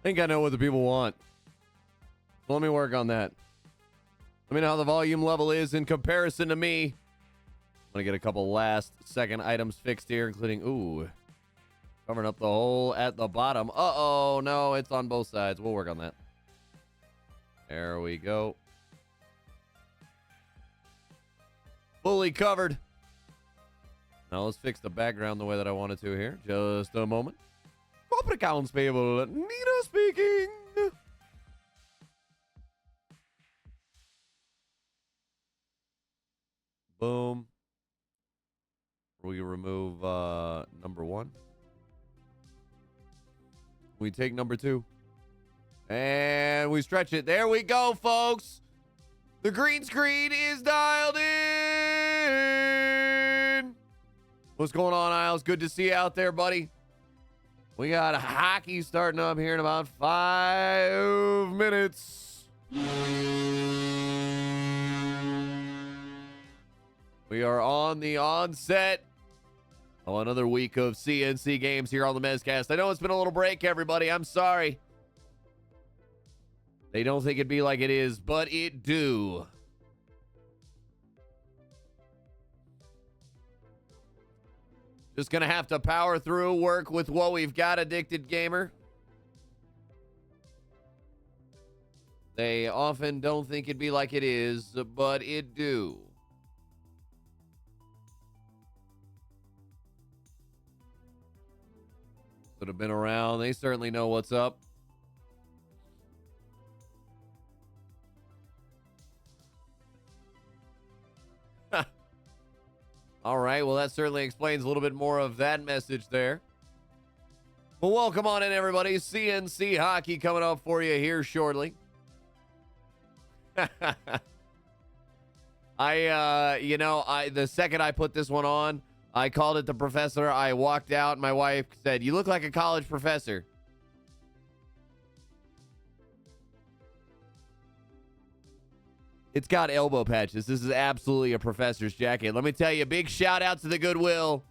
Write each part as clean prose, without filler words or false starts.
I think I know what the people want. So let me work on that. Let me know how the volume level is in comparison to me. I'm going to get a couple last second items fixed here, including, ooh, covering up the hole at the bottom. Uh-oh, no, it's on both sides. We'll work on that. There we go. Fully covered. Now let's fix the background the way that I wanted to here. Just a moment. Corporate accounts payable. Nina speaking. Boom. We remove number 1. We take number 2. And we stretch it. There we go, folks. The green screen is dialed in. What's going on, Isles? Good to see you out there, buddy. We got hockey starting up here in about 5 minutes. We are on the onset of another week of CNC games here on the Mezcast. I know it's been a little break, everybody. I'm sorry. They don't think it'd be like it is, but it do. Just gonna have to power through, work with what we've got, Addicted Gamer. They often don't think it'd be like it is, but it do. That have been around. They certainly know what's up. All right, well, that certainly explains a little bit more of that message there. Well, welcome on in, everybody. CNC hockey coming up for you here shortly. The second I put this one on, I called it the professor. I walked out, and my wife said, "You look like a college professor." It's got elbow patches. This is absolutely a professor's jacket. Let me tell you, big shout out to the Goodwill.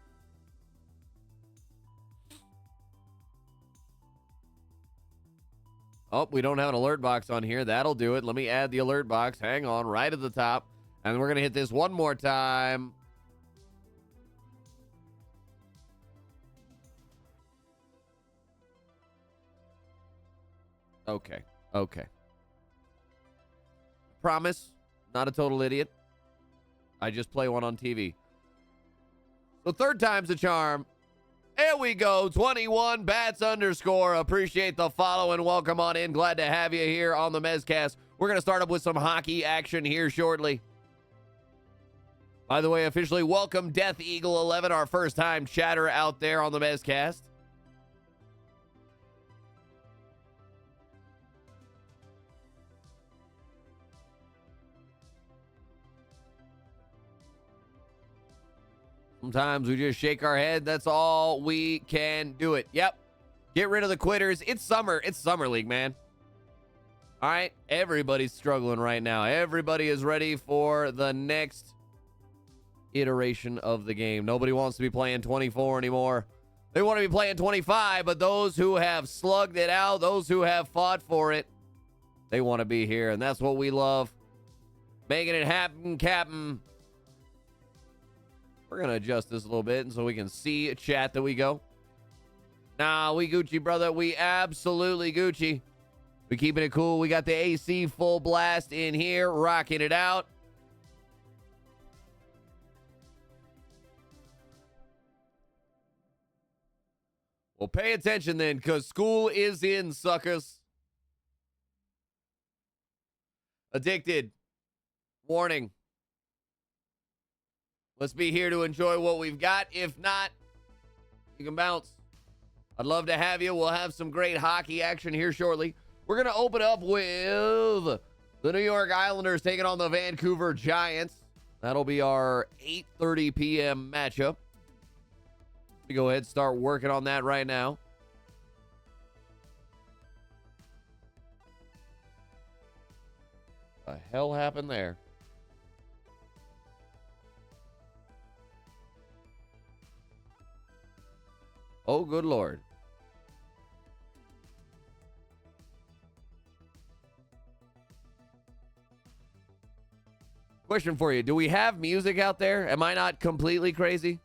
Oh, we don't have an alert box on here. That'll do it. Let me add the alert box. Hang on, right at the top. And we're going to hit this one more time. Okay. Promise, not a total idiot. I just play one on TV. So third time's a charm. There we go. 21 bats _ Appreciate the follow and welcome on in. Glad to have you here on the Mezcast. We're going to start up with some hockey action here shortly. By the way, officially welcome Death Eagle 11, our first time chatter out there on the Mezcast. Sometimes we just shake our head. That's all we can do it. Yep. Get rid of the quitters. It's summer. It's summer league, man. All right. Everybody's struggling right now. Everybody is ready for the next iteration of the game. Nobody wants to be playing 24 anymore. They want to be playing 25, but those who have slugged it out, those who have fought for it, they want to be here, and that's what we love. Making it happen, Captain. We're going to adjust this a little bit so we can see chat that we go. Nah, we Gucci, brother. We absolutely Gucci. We keeping it cool. We got the AC full blast in here, rocking it out. Well, pay attention then, because school is in, suckers. Addicted. Warning. Let's be here to enjoy what we've got. If not, you can bounce. I'd love to have you. We'll have some great hockey action here shortly. We're going to open up with the New York Islanders taking on the Vancouver Giants. That'll be our 8:30 p.m. matchup. Let me go ahead and start working on that right now. What the hell happened there? Oh, good Lord. Question for you. Do we have music out there? Am I not completely crazy?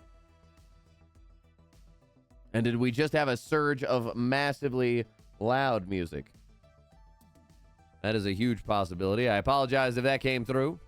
And did we just have a surge of massively loud music? That is a huge possibility. I apologize if that came through.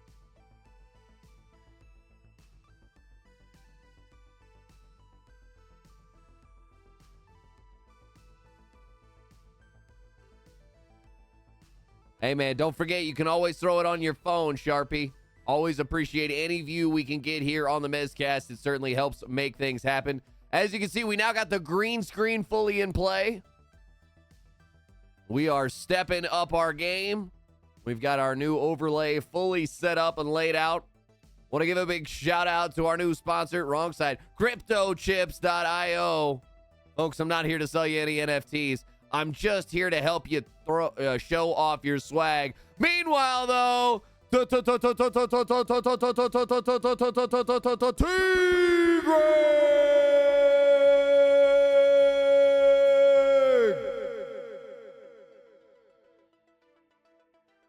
Hey, man, don't forget, you can always throw it on your phone, Sharpie. Always appreciate any view we can get here on the Mezcast. It certainly helps make things happen. As you can see, we now got the green screen fully in play. We are stepping up our game. We've got our new overlay fully set up and laid out. Want to give a big shout out to our new sponsor, wrong side, CryptoChips.io. Folks, I'm not here to sell you any NFTs. I'm just here to help you show off your swag. Meanwhile, though,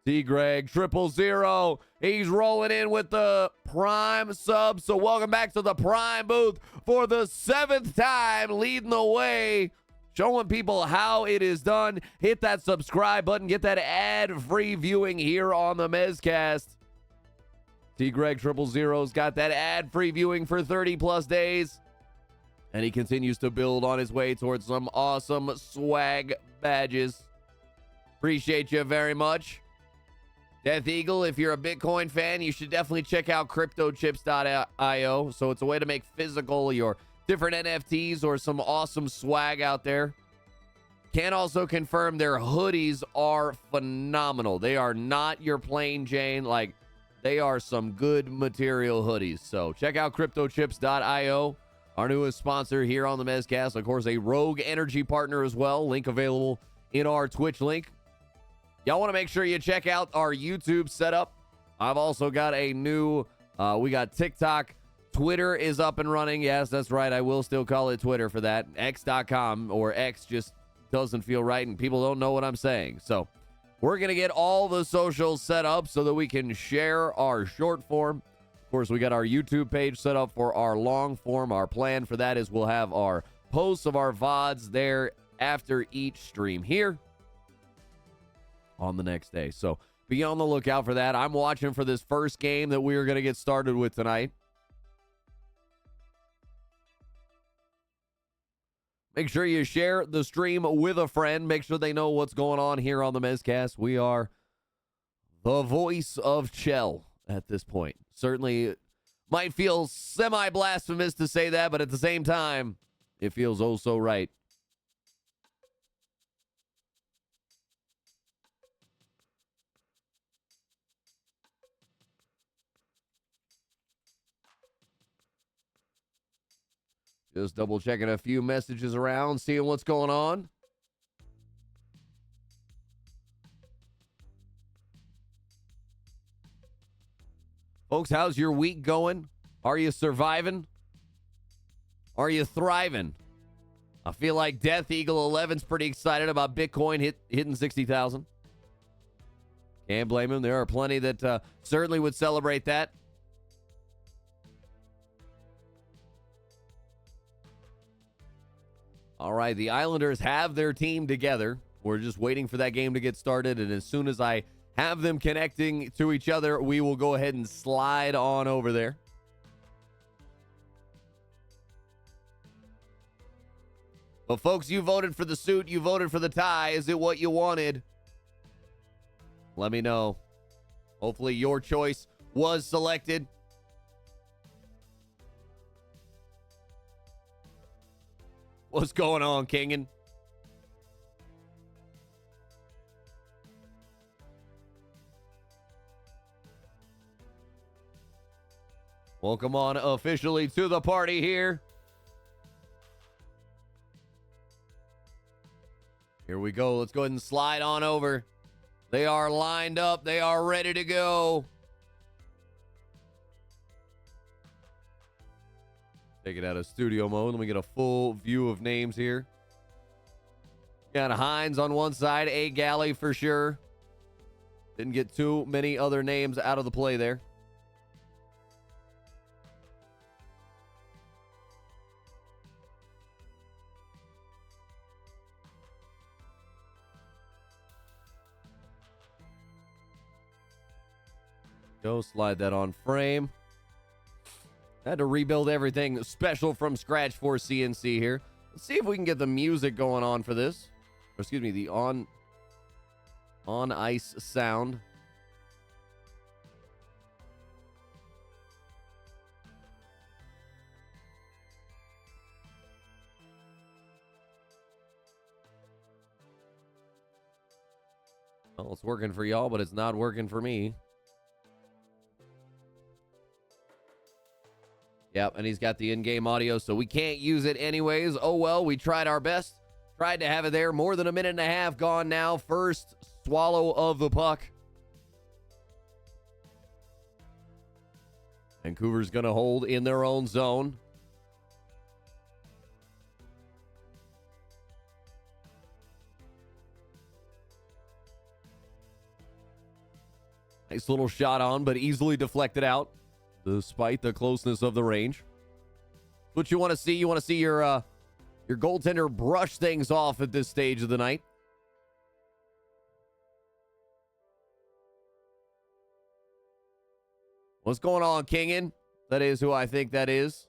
T-Greg 000. He's rolling in with the Prime sub. So welcome back to the Prime booth for the 7th time, leading the way, showing people how it is done. Hit that subscribe button. Get that ad-free viewing here on the Mezcast. T-Greg 000's got that ad-free viewing for 30-plus days. And he continues to build on his way towards some awesome swag badges. Appreciate you very much. Death Eagle, if you're a Bitcoin fan, you should definitely check out CryptoChips.io. So it's a way to make physical your different NFTs or some awesome swag out there. Can also confirm their hoodies are phenomenal. They are not your plain Jane. Like, they are some good material hoodies. So check out CryptoChips.io, our newest sponsor here on the Mezcast. Of course, a Rogue Energy partner as well. Link available in our Twitch link. Y'all want to make sure you check out our YouTube setup. I've also got a new, we got TikTok. Twitter is up and running. Yes, that's right. I will still call it Twitter for that. X.com, or X just doesn't feel right and people don't know what I'm saying. So we're going to get all the socials set up so that we can share our short form. Of course, we got our YouTube page set up for our long form. Our plan for that is we'll have our posts of our VODs there after each stream here on the next day. So be on the lookout for that. I'm watching for this first game that we are going to get started with tonight. Make sure you share the stream with a friend. Make sure they know what's going on here on the Mezcast. We are the voice of Chell at this point. Certainly might feel semi-blasphemous to say that, but at the same time, it feels oh so right. Just double checking a few messages around, seeing what's going on. Folks, how's your week going? Are you surviving? Are you thriving? I feel like Death Eagle 11's pretty excited about Bitcoin hitting 60,000. Can't blame him. There are plenty that certainly would celebrate that. All right, the Islanders have their team together. We're just waiting for that game to get started, and as soon as I have them connecting to each other, we will go ahead and slide on over there. But folks, you voted for the suit, you voted for the tie. Is it what you wanted? Let me know. Hopefully your choice was selected. What's going on, Kingin? Welcome on officially to the party here. Here we go. Let's go ahead and slide on over. They are lined up. They are ready to go. Take it out of studio mode. Let me get a full view of names here. Got Hines on one side, A Galley for sure. Didn't get too many other names out of the play there. Go slide that on frame. Had to rebuild everything special from scratch for CNC here. Let's see if we can get the music going on for this. Or excuse me, the on ice sound. Well, it's working for y'all, but it's not working for me. Yep, and he's got the in-game audio, so we can't use it anyways. Oh, well, we tried our best. Tried to have it there. More than a minute and a half gone now. First swallow of the puck. Vancouver's going to hold in their own zone. Nice little shot on, but easily deflected out, despite the closeness of the range. What you want to see? You want to see your goaltender brush things off at this stage of the night. What's going on, Kingin? That is who I think that is.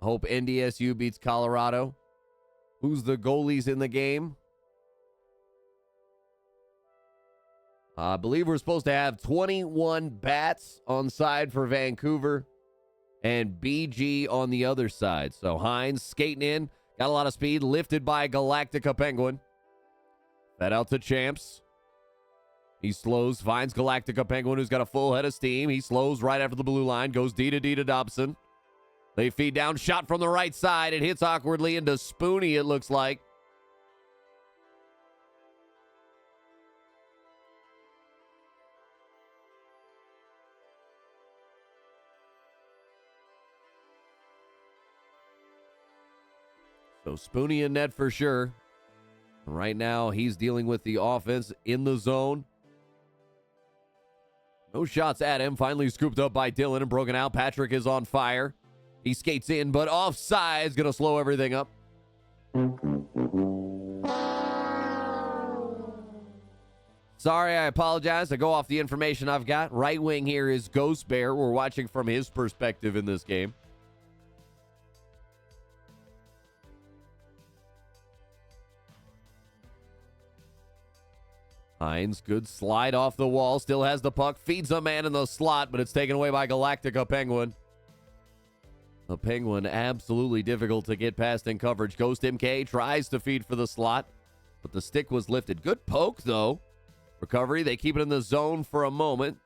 I hope NDSU beats Colorado. Who's the goalies in the game? I believe we're supposed to have 21 bats on side for Vancouver and BG on the other side. So Hines skating in, got a lot of speed, lifted by Galactica Penguin. Fed out to Champs. He slows, finds Galactica Penguin, who's got a full head of steam. He slows right after the blue line, goes D to Dobson. They feed down, shot from the right side. It hits awkwardly into Spoonie, it looks like. So Spoonie in net for sure. Right now, he's dealing with the offense in the zone. No shots at him. Finally scooped up by Dylan and broken out. Patrick is on fire. He skates in, but offside is going to slow everything up. Sorry, I apologize. I go off the information I've got. Right wing here is Ghost Bear. We're watching from his perspective in this game. Hines, good slide off the wall. Still has the puck. Feeds a man in the slot, but it's taken away by Galactica Penguin. The Penguin absolutely difficult to get past in coverage. Ghost MK tries to feed for the slot, but the stick was lifted. Good poke, though. Recovery. They keep it in the zone for a moment.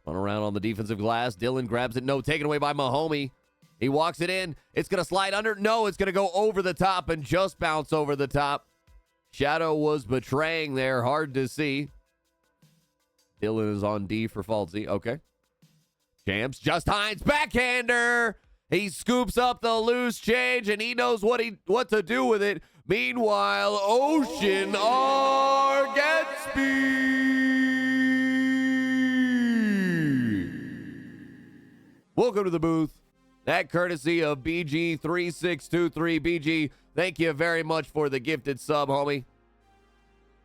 Spun around on the defensive glass. Dylan grabs it. No, taken away by Mahomey. He walks it in. It's going to slide under. No, it's going to go over the top and just bounce over the top. Shadow was betraying there. Hard to see. Dylan is on D for Falsey. Okay. Champs. Just Hines. Backhander. He scoops up the loose change, and he knows what to do with it. Meanwhile, Ocean R gets speed. Welcome to the booth. That courtesy of BG3623. BG, thank you very much for the gifted sub, homie.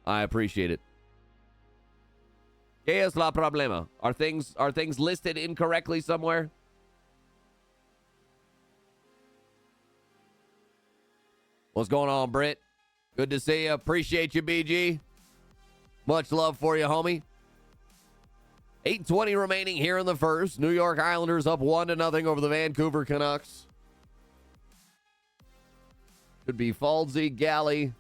I appreciate it. ¿Qué es la problema? Are things listed incorrectly somewhere? What's going on, Britt? Good to see you. Appreciate you, BG. Much love for you, homie. 8:20 remaining here in the first. New York Islanders up 1-0 over the Vancouver Canucks. Could be Falsey, Galley,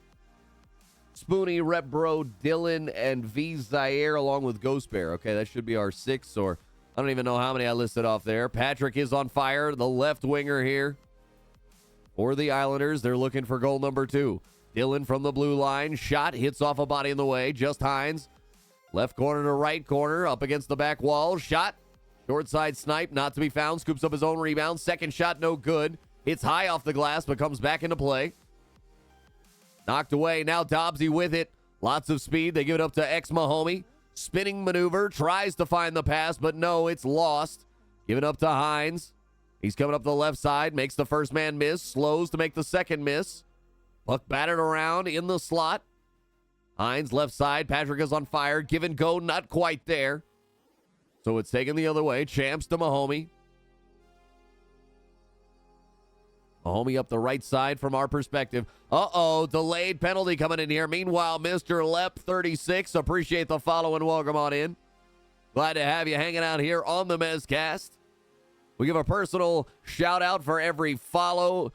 Spoonie, Repbro, Dylan, and V. Zaire along with Ghost Bear. Okay, that should be our 6, or I don't even know how many I listed off there. Patrick is on fire, the left winger here. For the Islanders, they're looking for goal number 2. Dylan from the blue line. Shot, hits off a body in the way. Just Hines. Left corner to right corner, up against the back wall. Shot, short side snipe, not to be found. Scoops up his own rebound. Second shot, no good. Hits high off the glass, but comes back into play. Knocked away. Now Dobbsy with it. Lots of speed. They give it up to Mahomey. Spinning maneuver. Tries to find the pass, but no, it's lost. Give it up to Hines. He's coming up the left side. Makes the first man miss. Slows to make the second miss. Puck battered around in the slot. Hines left side. Patrick is on fire. Give and go. Not quite there. So it's taken the other way. Champs to Mahomey. Mahomey up the right side from our perspective. Uh-oh, delayed penalty coming in here. Meanwhile, Mr. Lep36, appreciate the follow and welcome on in. Glad to have you hanging out here on the Mezcast. We give a personal shout out for every follow,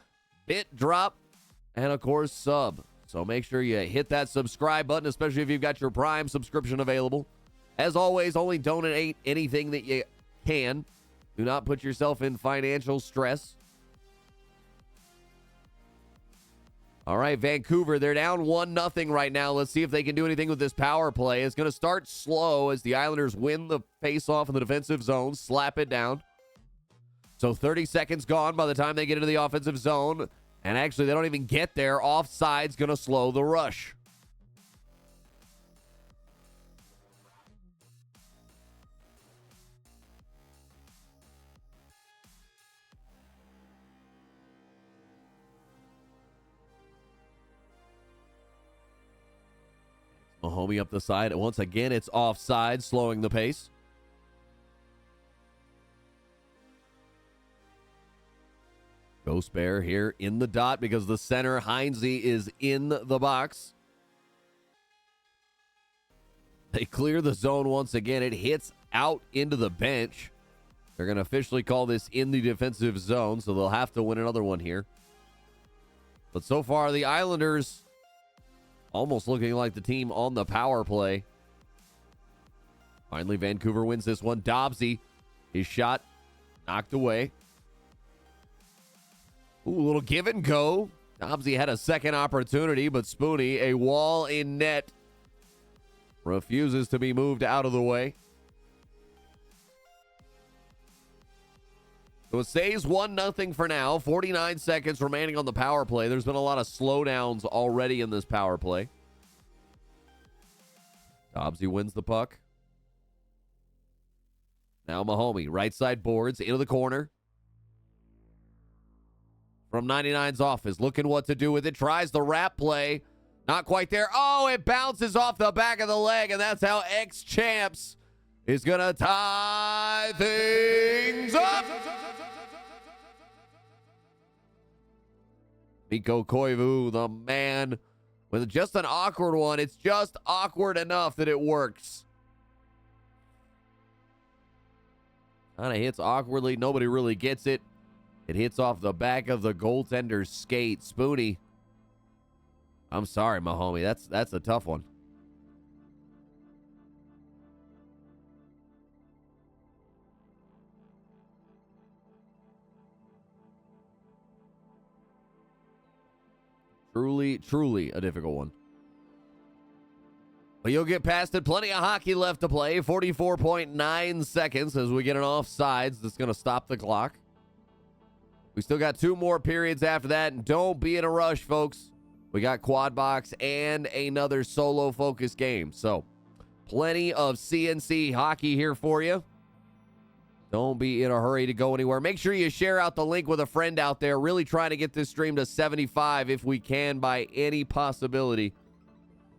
bit drop, and of course, sub. So make sure you hit that subscribe button, especially if you've got your Prime subscription available. As always, only donate anything that you can. Do not put yourself in financial stress. All right, Vancouver, they're down 1-0 right now. Let's see if they can do anything with this power play. It's going to start slow as the Islanders win the faceoff in the defensive zone, slap it down. So 30 seconds gone by the time they get into the offensive zone. And actually, they don't even get there. Offside's going to slow the rush. Mahomey up the side. Once again, it's offside, slowing the pace. Ghost Bear here in the dot because the center, Heinze, is in the box. They clear the zone once again. It hits out into the bench. They're going to officially call this in the defensive zone, so they'll have to win another one here. But so far, the Islanders almost looking like the team on the power play. Finally, Vancouver wins this one. Dobbsy, his shot knocked away. Ooh, a little give and go. Dobbsy had a second opportunity, but Spoonie, a wall in net, refuses to be moved out of the way. So it stays 1-0 for now. 49 seconds remaining on the power play. There's been a lot of slowdowns already in this power play. Dobbsy wins the puck. Now Mahomey, right side boards, into the corner. From 99's office, looking what to do with it. Tries the wrap play. Not quite there. Oh, it bounces off the back of the leg, and that's how ex-champs is going to tie things up. Mikko Koivu, the man, with just an awkward one. It's just awkward enough that it works. Kind of hits awkwardly. Nobody really gets it. It hits off the back of the goaltender's skate. Spoonie. I'm sorry, Mahomey. That's a tough one. Truly a difficult one. But you'll get past it. Plenty of hockey left to play. 44.9 seconds as we get an offsides that's going to stop the clock. We still got 2 more periods after that. And don't be in a rush, folks. We got Quadbox and another solo focus game. So plenty of CNC hockey here for you. Don't be in a hurry to go anywhere. Make sure you share out the link with a friend out there. Really trying to get this stream to 75 if we can by any possibility.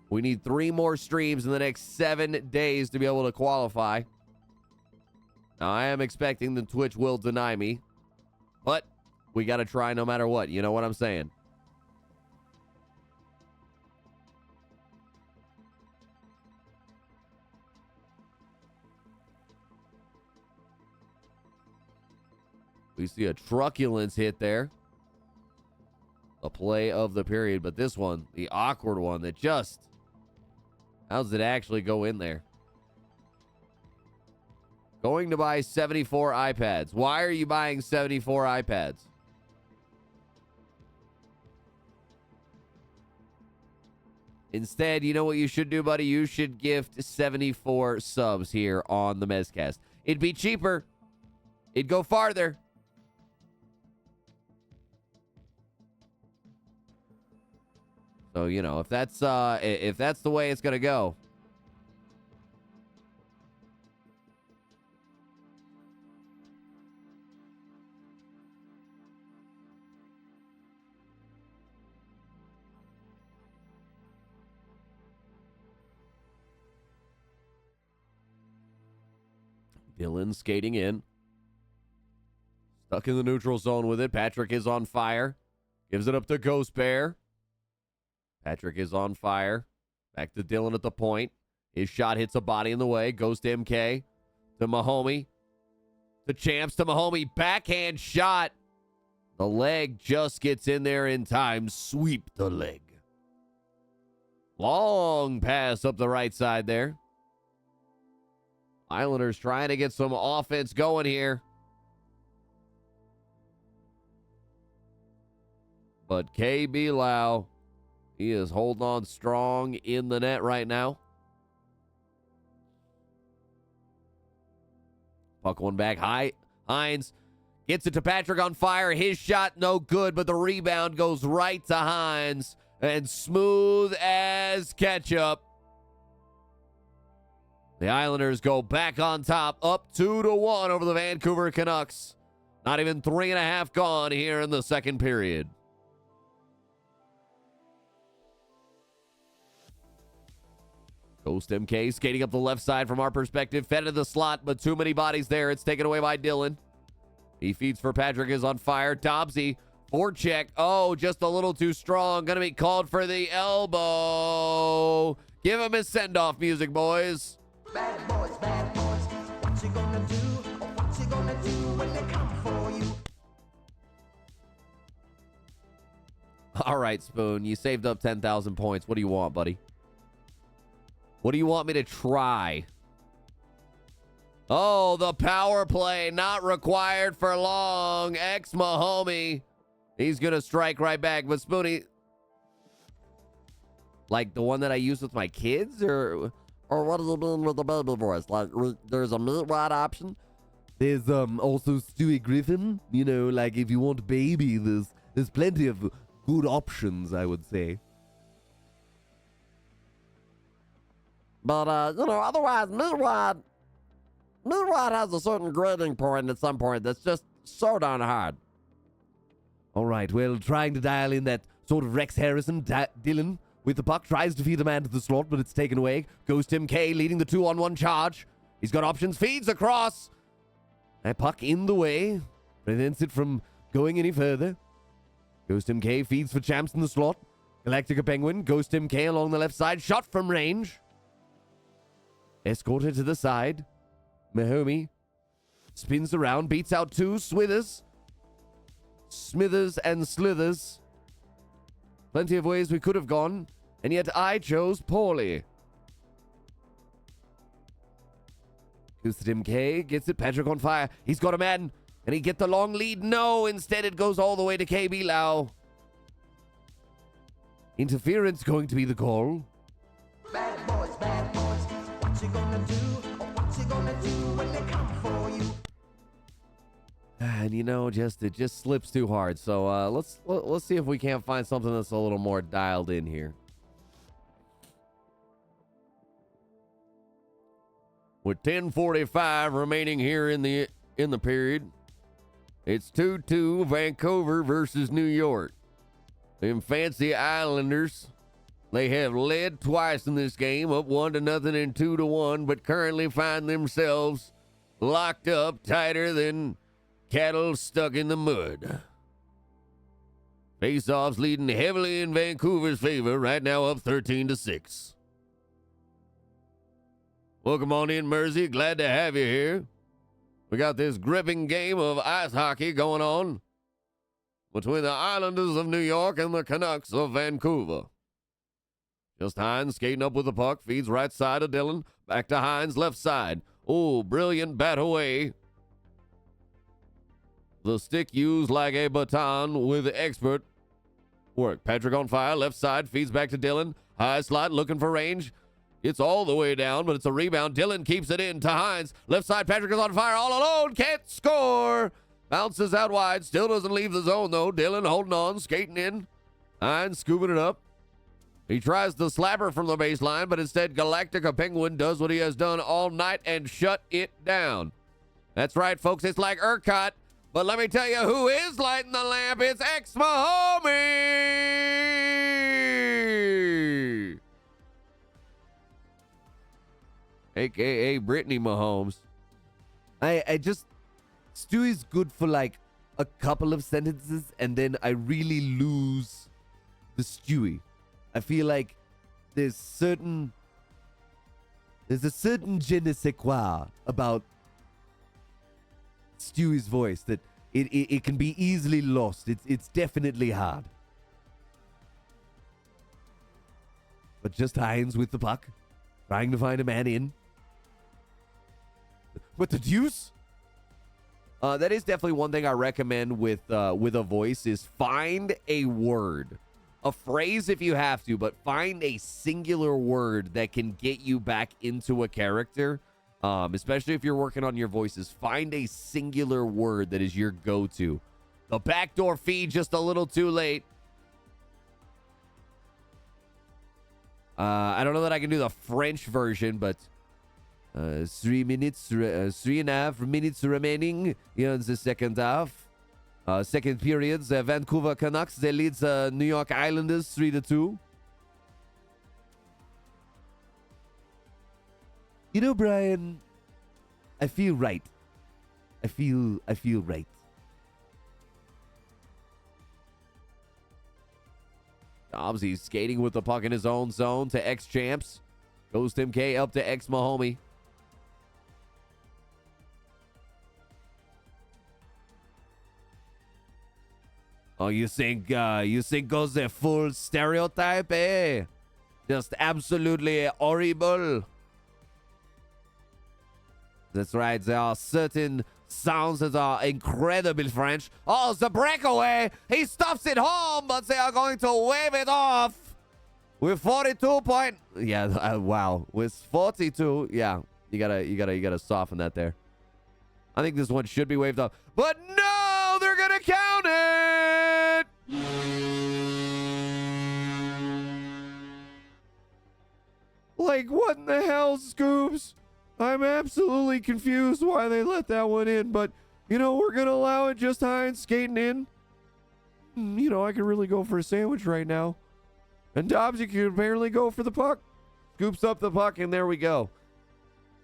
We need 3 more streams in the next 7 days to be able to qualify. Now, I am expecting the Twitch will deny me, but we got to try no matter what. You know what I'm saying? We see a truculence hit there. The play of the period. But this one, the awkward one that just... How does it actually go in there? Going to buy 74 iPads. Why are you buying 74 iPads? Instead, you know what you should do, buddy? You should gift 74 subs here on the Mezcast. It'd be cheaper. It'd go farther. So, you know, if that's the way it's going to go. Dylan skating in. Stuck in the neutral zone with it. Patrick is on fire. Gives it up to Ghost Bear. Patrick is on fire. Back to Dylan at the point. His shot hits a body in the way. Goes to MK. To Mahomey. To Champs. To Mahomey. Backhand shot. The leg just gets in there in time. Sweep the leg. Long pass up the right side there. Islanders trying to get some offense going here. But KB Lau, he is holding on strong in the net right now. Puck one back high. Hines gets it to Patrick on fire. His shot no good, but the rebound goes right to Hines. And smooth as ketchup. The Islanders go back on top, up 2-1 over the Vancouver Canucks. Not even 3.5 gone here in the second period. Ghost MK skating up the left side from our perspective. Fed to the slot, but too many bodies there. It's taken away by Dylan. He feeds for Patrick, is on fire. Dobbsy, forecheck. Oh, just a little too strong. Gonna be called for the elbow. Give him his send-off music, boys. Bad boys, what you gonna do? Or what you gonna do when they come for you? All right, Spoon, you saved up 10,000 points. What do you want, buddy? What do you want me to try? Oh, the power play not required for long. Mahomey. He's going to strike right back. But Spoonie, like the one that I use with my kids? Or what does it mean with the baby voice? Like, there's a meat-wide option. There's also Stewie Griffin. You know, like if you want baby, there's plenty of good options, I would say. But, otherwise, meat-wide has a certain grading point at some point that's just so darn hard. All right, well, trying to dial in that sort of Rex Harrison. Dylan with the puck tries to feed the man to the slot, but it's taken away. Goes Tim K leading the 2-on-1 charge. He's got options, feeds across. That puck in the way. Prevents it from going any further. Goes Tim K, feeds for Champs in the slot. Galactica Penguin, goes Tim K along the left side. Shot from range. Escorted to the side. Mahomey spins around, beats out two. Smithers and slithers. Plenty of ways we could have gone, and yet I chose poorly. Goes to Tim K, gets it. Patrick on fire. He's got a man. And he get the long lead? No, instead it goes all the way to KB Lau. Interference going to be the call. Bad boys, what you gonna do? Or what you gonna do when they come for you? And it just slips too hard. So let's see if we can't find something that's a little more dialed in here. With 10:45 remaining here in the period, it's 2-2 Vancouver versus New York. Them fancy Islanders, they have led twice in this game, up 1-0 and 2-1, but currently find themselves locked up tighter than cattle stuck in the mud. Face-offs leading heavily in Vancouver's favor, right now up 13-6. Welcome on in, Mersey. Glad to have you here. We got this gripping game of ice hockey going on between the Islanders of New York and the Canucks of Vancouver. Just Hines skating up with the puck, feeds right side of Dylan, back to Hines, left side. Oh, brilliant bat away. The stick used like a baton with expert work. Patrick on fire, left side, feeds back to Dylan. High slot, looking for range. It's all the way down, but it's a rebound. Dylan keeps it in to Hines. Left side, Patrick is on fire all alone. Can't score. Bounces out wide. Still doesn't leave the zone, though. Dylan holding on, skating in. Hines scooping it up. He tries to slapper from the baseline, but instead Galactica Penguin does what he has done all night and shut it down. That's right, folks. It's like ERCOT. But let me tell you who is lighting the lamp. It's Mahomey, a.k.a. Brittany Mahomes. I just Stewie's good for like a couple of sentences, and then I really lose the Stewie. I feel like there's a certain je ne sais quoi about Stewie's voice that it can be easily lost. It's definitely hard. But just Hines with the puck, trying to find a man in. But the deuce? That is definitely one thing I recommend with a voice is find a word. A phrase if you have to, but find a singular word that can get you back into a character. Especially if you're working on your voices. Find a singular word that is your go-to. The backdoor feed just a little too late. I don't know that I can do the French version, but 3.5 minutes remaining in the second half. Second period, the Vancouver Canucks, they lead the New York Islanders 3-2. You know, Brian, I feel right. I feel right. Dobbs, he's skating with the puck in his own zone to ex-champs. Goes Tim K up to ex-Mahomie. Oh, you think goes the full stereotype, eh? Just absolutely horrible. That's right, there are certain sounds that are incredibly French. Oh, the breakaway! He stuffs it home, but they are going to wave it off. With 42 point... Yeah, wow. With 42, yeah. You gotta soften that there. I think this one should be waved off. But no! They're gonna count it! Like, what in the hell, Scoops? I'm absolutely confused why they let that one in, but, you know, we're going to allow it. Just Hines skating in. You know, I could really go for a sandwich right now. And Dobbs, you can apparently go for the puck. Scoops up the puck, and there we go.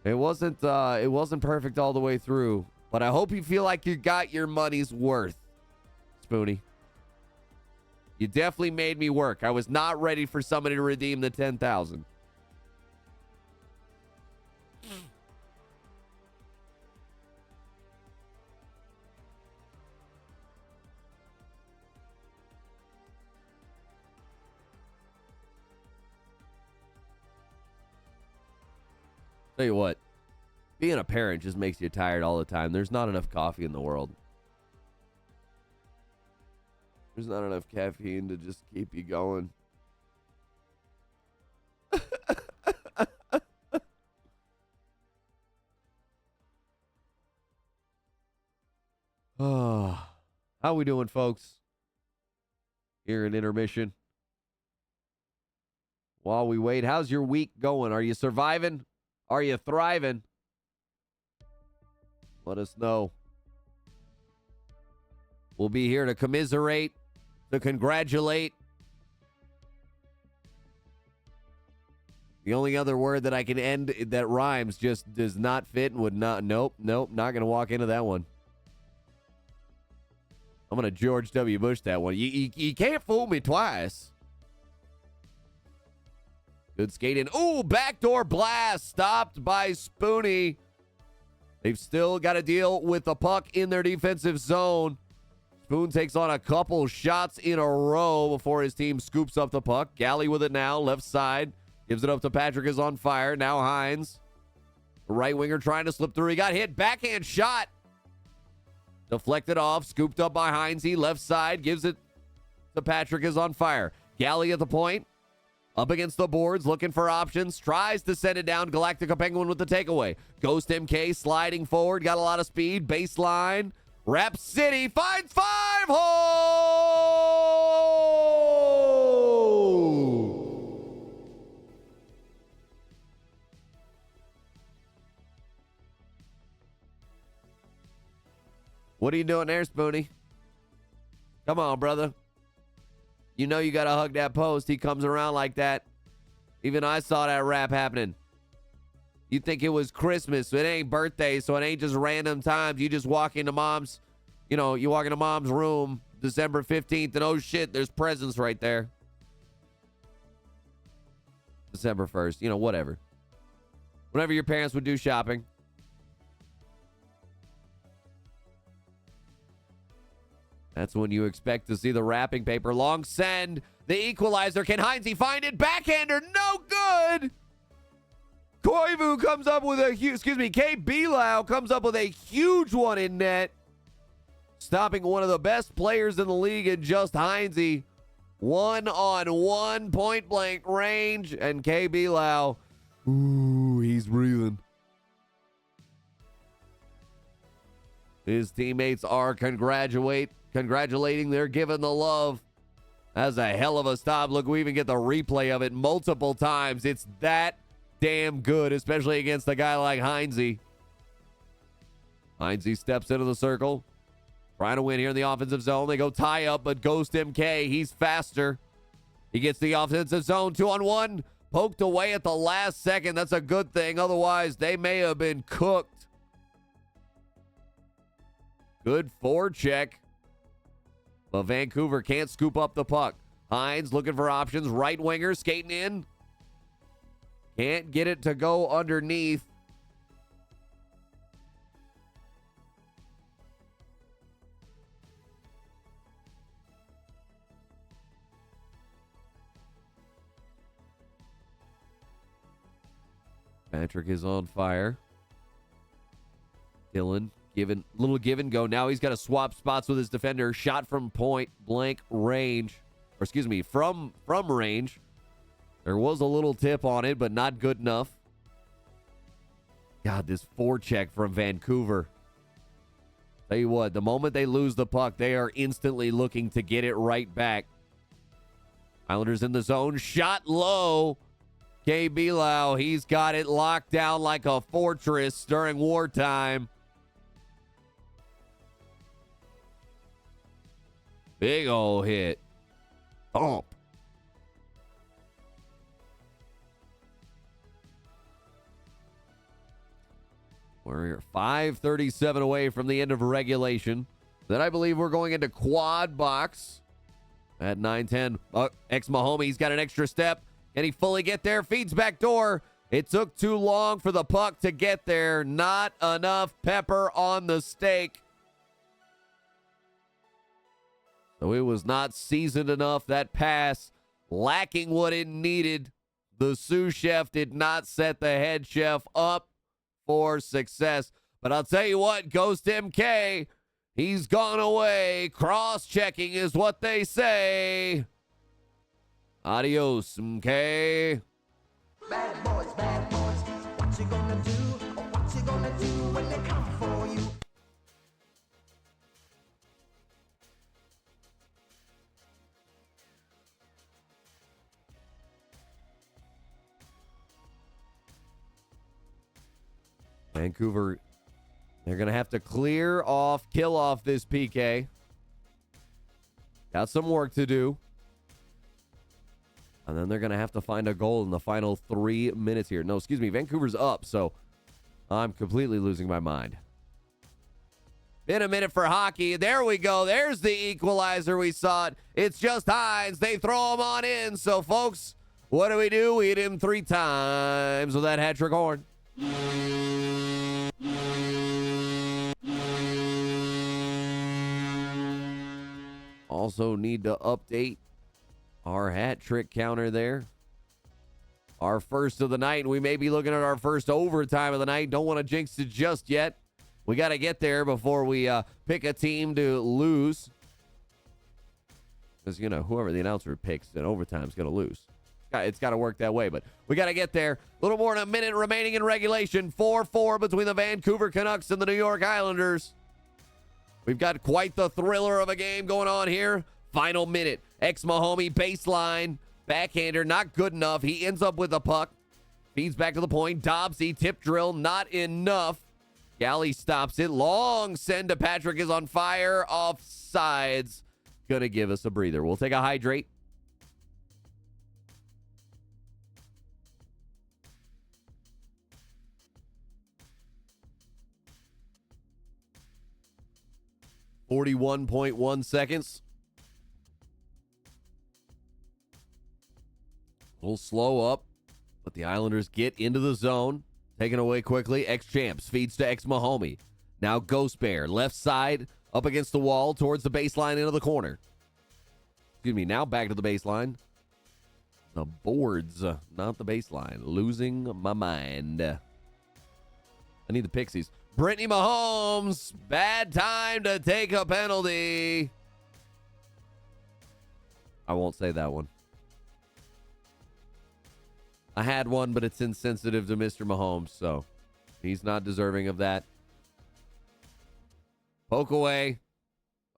It wasn't perfect all the way through, but I hope you feel like you got your money's worth, Spoonie. You definitely made me work. I was not ready for somebody to redeem the 10,000. Tell you what, being a parent just makes you tired all the time. There's not enough coffee in the world. There's not enough caffeine to just keep you going. Oh, how we doing, folks? Here in intermission. While we wait, how's your week going? Are you surviving? Are you thriving? Let us know. We'll be here to commiserate, to congratulate. The only other word that I can end that rhymes just does not fit and would not. Nope, not going to walk into that one. I'm going to George W. Bush that one. You can't fool me twice. Good skating. Ooh, backdoor blast. Stopped by Spoonie. They've still got to deal with the puck in their defensive zone. Spoon takes on a couple shots in a row before his team scoops up the puck. Galley with it now, left side. Gives it up to Patrick is on fire. Now Hines. The right winger trying to slip through. He got hit. Backhand shot. Deflected off. Scooped up by Heinze. Left side. Gives it to Patrick is on fire. Galley at the point. Up against the boards, looking for options. Tries to send it down. Galactica Penguin with the takeaway. Ghost MK sliding forward. Got a lot of speed. Baseline. Rap City finds 5 hole! What are you doing there, Spoonie? Come on, brother. You know you got to hug that post. He comes around like that. Even I saw that rap happening. You think it was Christmas. It ain't birthday, so it ain't just random times. You just walk into mom's, you walk into mom's room December 15th, and oh shit, there's presents right there. December 1st, whatever. Whenever your parents would do shopping. That's when you expect to see the wrapping paper. Long send. The equalizer. Can Heinze find it? Backhander. No good. Koivu comes up with a huge, K. Belau comes up with a huge one in net. Stopping one of the best players in the league in just Heinze. 1-on-1 point blank range. And K. Belau, ooh, he's breathing. His teammates are congratulating. They're giving the love. That's a hell of a stop. Look, we even get the replay of it multiple times. It's that damn good, especially against a guy like Heinze. Heinze steps into the circle. Trying to win here in the offensive zone. They go tie up, but Ghost MK, he's faster. He gets the offensive zone 2-on-1. Poked away at the last second. That's a good thing. Otherwise, they may have been cooked. Good forecheck. But Vancouver can't scoop up the puck. Hines looking for options. Right winger skating in. Can't get it to go underneath. Patrick is on fire. Dylan little give and go. Now he's got to swap spots with his defender. Shot from point blank range. Or excuse me, from range. There was a little tip on it, but not good enough. God, this forecheck from Vancouver. Tell you what, the moment they lose the puck, they are instantly looking to get it right back. Islanders in the zone. Shot low. K. Belau, he's got it locked down like a fortress during wartime. Big ol' hit. Thump. We're 5:37 away from the end of regulation. Then I believe we're going into quad box at 9:10. Ex-Mahomey's got an extra step. Can he fully get there? Feeds back door. It took too long for the puck to get there. Not enough pepper on the steak. So it was not seasoned enough. That pass lacking what it needed. The sous chef did not set the head chef up for success. But I'll tell you what, Ghost MK, he's gone away. Cross-checking is what they say. Adios, MK. Bad boys, what you gonna do? What you gonna do when they come for you? Vancouver, they're going to have to kill off this PK. Got some work to do. And then they're going to have to find a goal in the final 3 minutes here. No, excuse me. Vancouver's up, so I'm completely losing my mind. Been a minute for hockey. There we go. There's the equalizer. We saw it. It's just Hines. They throw him on in. So, folks, what do? We hit him 3 times with that hat trick horn. Also need to update our hat trick counter there. Our first of the night, and we may be looking at our first overtime of the night. Don't want to jinx it just yet. We got to get there before we pick a team to lose. Because, whoever the announcer picks in overtime is going to lose. It's got to work that way, but we got to get there. A little more than a minute remaining in regulation. 4-4 between the Vancouver Canucks and the New York Islanders. We've got quite the thriller of a game going on here. Final minute. Ex-Mahomey baseline. Backhander, not good enough. He ends up with the puck. Feeds back to the point. Dobbsy, tip drill, not enough. Galley stops it. Long send to Patrick is on fire. Offsides. Gonna give us a breather. We'll take a hydrate. 41.1 seconds. A little slow up, but the Islanders get into the zone. Taken away quickly. Ex-Champs feeds to ex-Mahomie. Now Ghost Bear, left side, up against the wall, towards the baseline, into the corner. Excuse me, now back to the baseline. The boards, not the baseline. Losing my mind. I need the Pixies. Brittany Mahomes, bad time to take a penalty. I won't say that one. I had one, but it's insensitive to Mr. Mahomes, so he's not deserving of that. Poke away.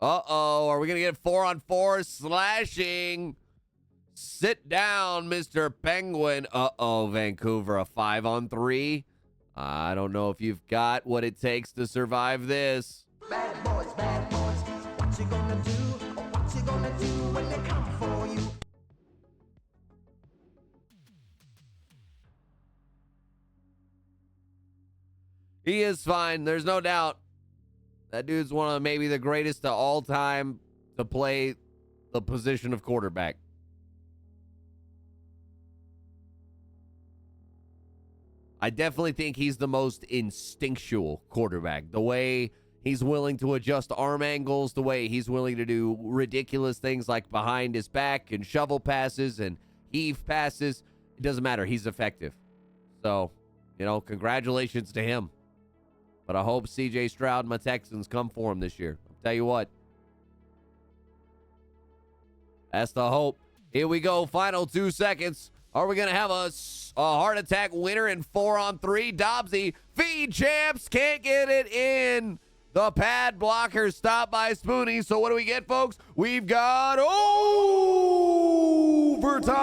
Uh-oh, are we going to get 4-on-4 slashing? Sit down, Mr. Penguin. Uh-oh, Vancouver, a 5-on-3. I don't know if you've got what it takes to survive this. Bad boys, what you gonna do? What you gonna do when they come for you? He is fine. There's no doubt. That dude's one of maybe the greatest of all time to play the position of quarterback. I definitely think he's the most instinctual quarterback. The way he's willing to adjust arm angles, the way he's willing to do ridiculous things like behind his back and shovel passes and heave passes. It doesn't matter. He's effective. So, congratulations to him. But I hope C.J. Stroud and my Texans come for him this year. I'll tell you what. That's the hope. Here we go. Final 2 seconds. Are we going to have a heart attack winner in 4-on-3? Dobbsy, feed champs, can't get it in. The pad blocker stopped by Spoonie. So what do we get, folks? We've got overtime.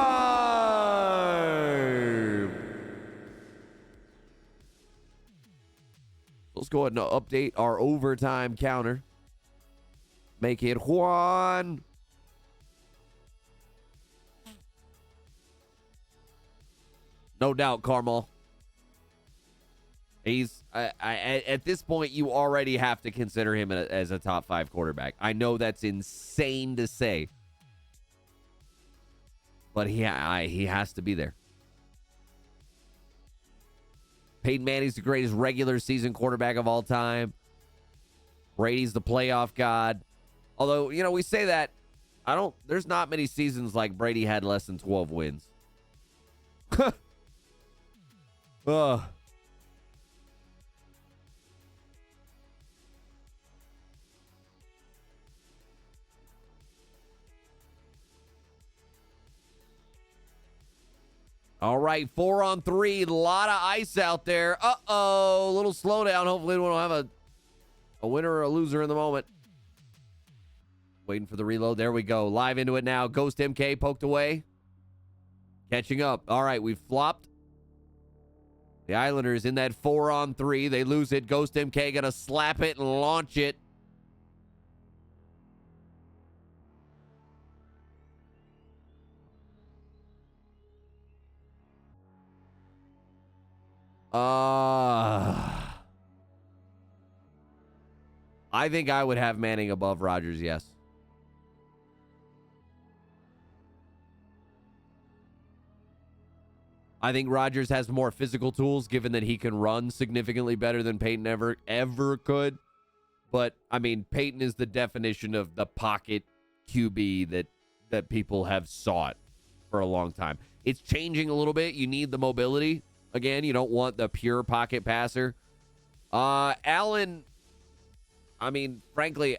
Let's go ahead and update our overtime counter. Make it Juan. No doubt, Carmel. He's at this point, you already have to consider him as a top 5 quarterback. I know that's insane to say, but he has to be there. Peyton Manning's the greatest regular season quarterback of all time. Brady's the playoff god. Although, we say that, there's not many seasons like Brady had less than 12 wins. Ugh. All right, 4-on-3. A lot of ice out there. Uh-oh, a little slowdown. Hopefully we don't have a winner or a loser in the moment. Waiting for the reload. There we go. Live into it now. Ghost MK poked away. Catching up. All right, we've flopped. The Islanders in that 4-on-3. They lose it. Ghost MK going to slap it and launch it. I think I would have Manning above Rodgers, yes. I think Rodgers has more physical tools, given that he can run significantly better than Peyton ever could. But, Peyton is the definition of the pocket QB that people have sought for a long time. It's changing a little bit. You need the mobility. Again, you don't want the pure pocket passer. Allen, frankly,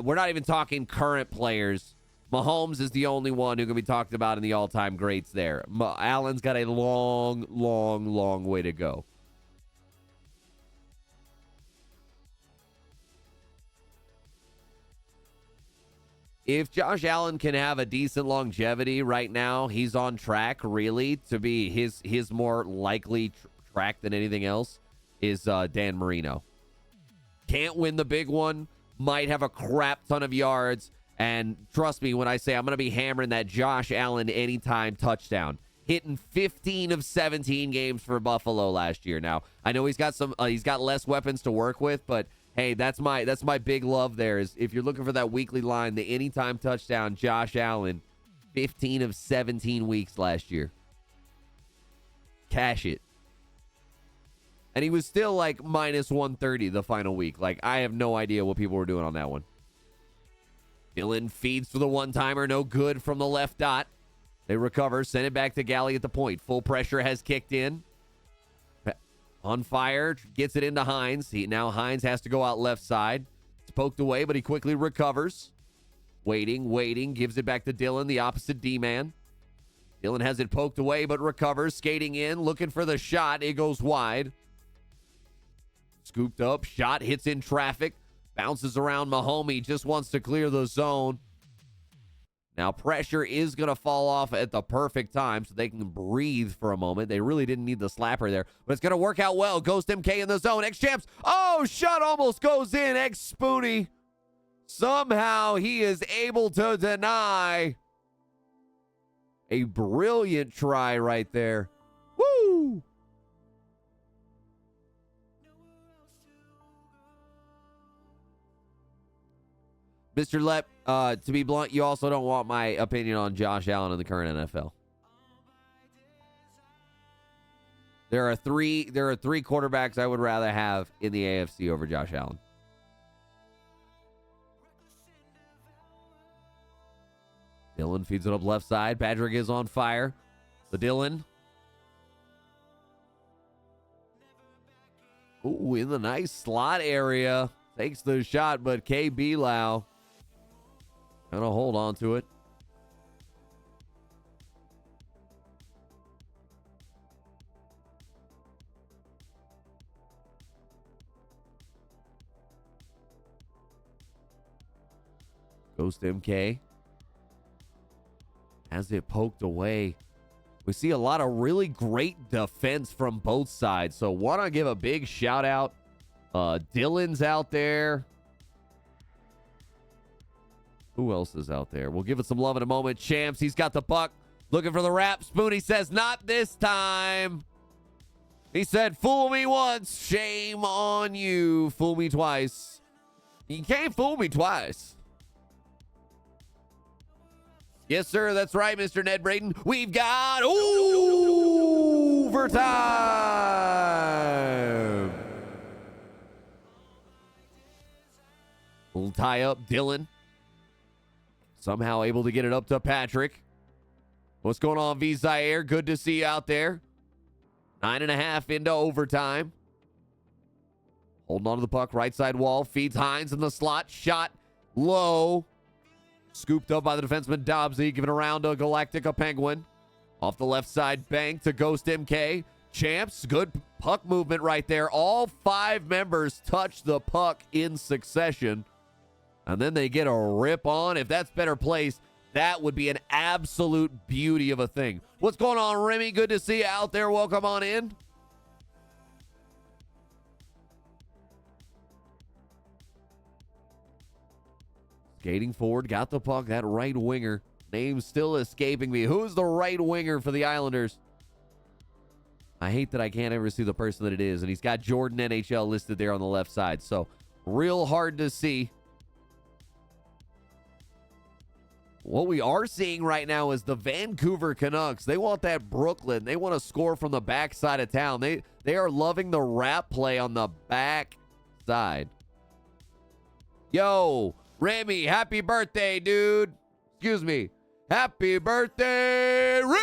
we're not even talking current players. Mahomes is the only one who can be talked about in the all-time greats there. Allen's got a long, long, long way to go. If Josh Allen can have a decent longevity right now, he's on track, really, to be his more likely track than anything else is Dan Marino. Can't win the big one, might have a crap ton of yards, and trust me when I say I'm going to be hammering that Josh Allen anytime touchdown. hitting 15 of 17 games for Buffalo last year. Now, I know he's got less weapons to work with, but hey, that's my big love there is if you're looking for that weekly line, the anytime touchdown, Josh Allen, 15 of 17 weeks last year. Cash it. And he was still like minus 130 the final week. Like, I have no idea what people were doing on that one. Dillon feeds for the one-timer. No good from the left dot. They recover. Send it back to Galley at the point. Full pressure has kicked in. On fire. Gets it into Hines. Now Hines has to go out left side. It's poked away, but he quickly recovers. Waiting. Gives it back to Dillon, the opposite D-man. Dillon has it poked away, but recovers. Skating in. Looking for the shot. It goes wide. Scooped up. Shot hits in traffic. Bounces around Mahomey. Just wants to clear the zone. Now pressure is going to fall off at the perfect time so they can breathe for a moment. They really didn't need the slapper there. But it's going to work out well. Ghost MK in the zone. X-Champs. Oh, shot almost goes in. X-Spoonie. Somehow he is able to deny. A brilliant try right there. Woo! Mr. Lepp, to be blunt, you also don't want my opinion on Josh Allen in the current NFL. There are three quarterbacks I would rather have in the AFC over Josh Allen. Dillon feeds it up left side. Patrick is on fire. The Dillon. Ooh, in the nice slot area. Takes the shot, but KB Lau gonna hold on to it. Ghost MK has it poked away. We see a lot of really great defense from both sides. So want to give a big shout out. Dillon's out there. Who else is out there? We'll give it some love in a moment. Champs, he's got the puck. Looking for the wrap. Spoonie says, not this time. He said, fool me once. Shame on you. Fool me twice. You can't fool me twice. Yes, sir. That's right, Mr. Ned Braden. We've got overtime. We'll tie up Dillon. Somehow able to get it up to Patrick. What's going on, V. Zaire? Good to see you out there. 9.5 into overtime. Holding on to the puck. Right side wall. Feeds Hines in the slot. Shot low. Scooped up by the defenseman Dobbsy. Giving around to Galactica Penguin. Off the left side. Bank to Ghost MK. Champs. Good puck movement right there. All 5 members touch the puck in succession. And then they get a rip on. If that's better placed, that would be an absolute beauty of a thing. What's going on, Remy? Good to see you out there. Welcome on in. Skating forward, got the puck. That right winger. Name's still escaping me. Who's the right winger for the Islanders? I hate that I can't ever see the person that it is. And he's got Jordan NHL listed there on the left side. So, real hard to see. What we are seeing right now is the Vancouver Canucks. They want that Brooklyn. They want to score from the back side of town. They are loving the wrap play on the back side. Yo, Remy, happy birthday, dude. Excuse me. Happy birthday, Remy!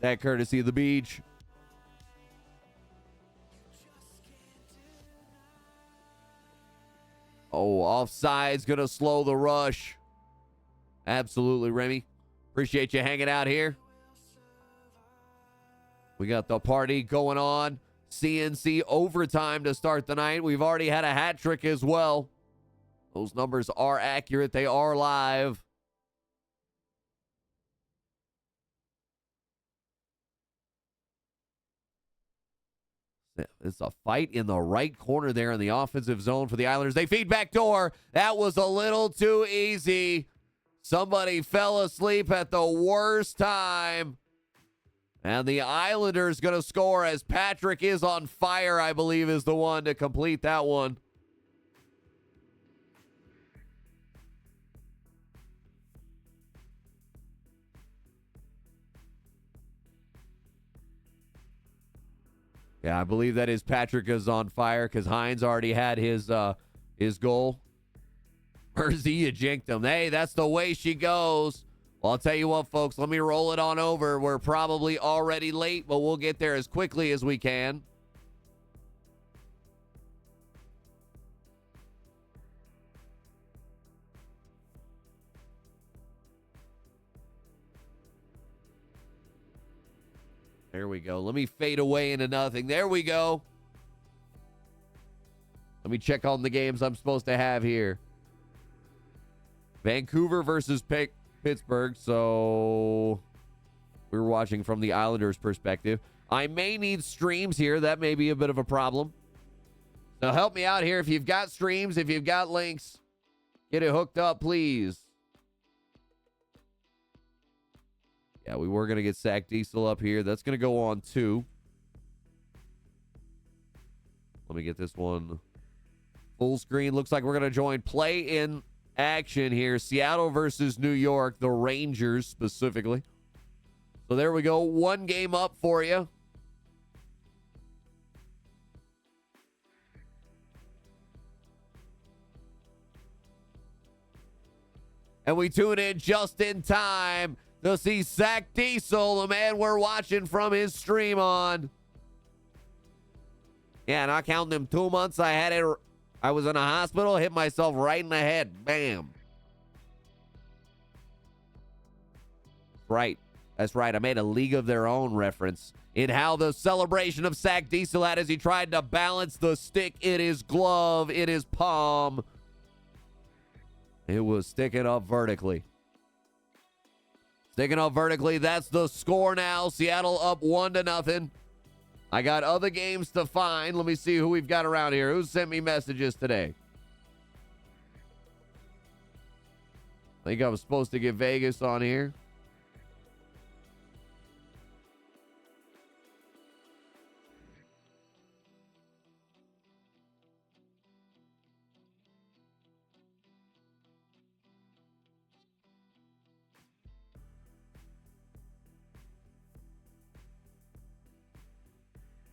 That courtesy of the beach. Oh, offside's going to slow the rush. Absolutely, Remy. Appreciate you hanging out here. We got the party going on. CNC overtime to start the night. We've already had a hat trick as well. Those numbers are accurate. They are live. It's a fight in the right corner there in the offensive zone for the Islanders. They feed back door. That was a little too easy. Somebody fell asleep at the worst time. And the Islanders going to score as Patrick is on fire, I believe, is the one to complete that one. Yeah, I believe that is Patrick is on fire because Hines already had his goal. Mersey, you jinked him. Hey, that's the way she goes. Well, I'll tell you what, folks. Let me roll it on over. We're probably already late, but we'll get there as quickly as we can. There we go. Let me fade away into nothing. There we go. Let me check on the games I'm supposed to have here. Vancouver versus Pittsburgh. So we're watching from the Islanders' perspective. I may need streams here. That may be a bit of a problem. So help me out here. If you've got streams, if you've got links, get it hooked up, please. Yeah, we were going to get Sack Diesel up here. That's going to go on too. Let me get this one full screen. Looks like we're going to join play in action here. Seattle versus New York, the Rangers specifically. So there we go. One game up for you. And we tune in just in time to see Sack Diesel, the man we're watching from his stream on. Yeah, not counting them 2 months I had it. I was in a hospital, hit myself right in the head. Bam. Right. That's right. I made a League of Their Own reference in how the celebration of Sack Diesel had as he tried to balance the stick in his glove, in his palm. It was sticking up vertically. Sticking up vertically. That's the score now. Seattle up 1-0. I got other games to find. Let me see who we've got around here. Who sent me messages today? I think I was supposed to get Vegas on here.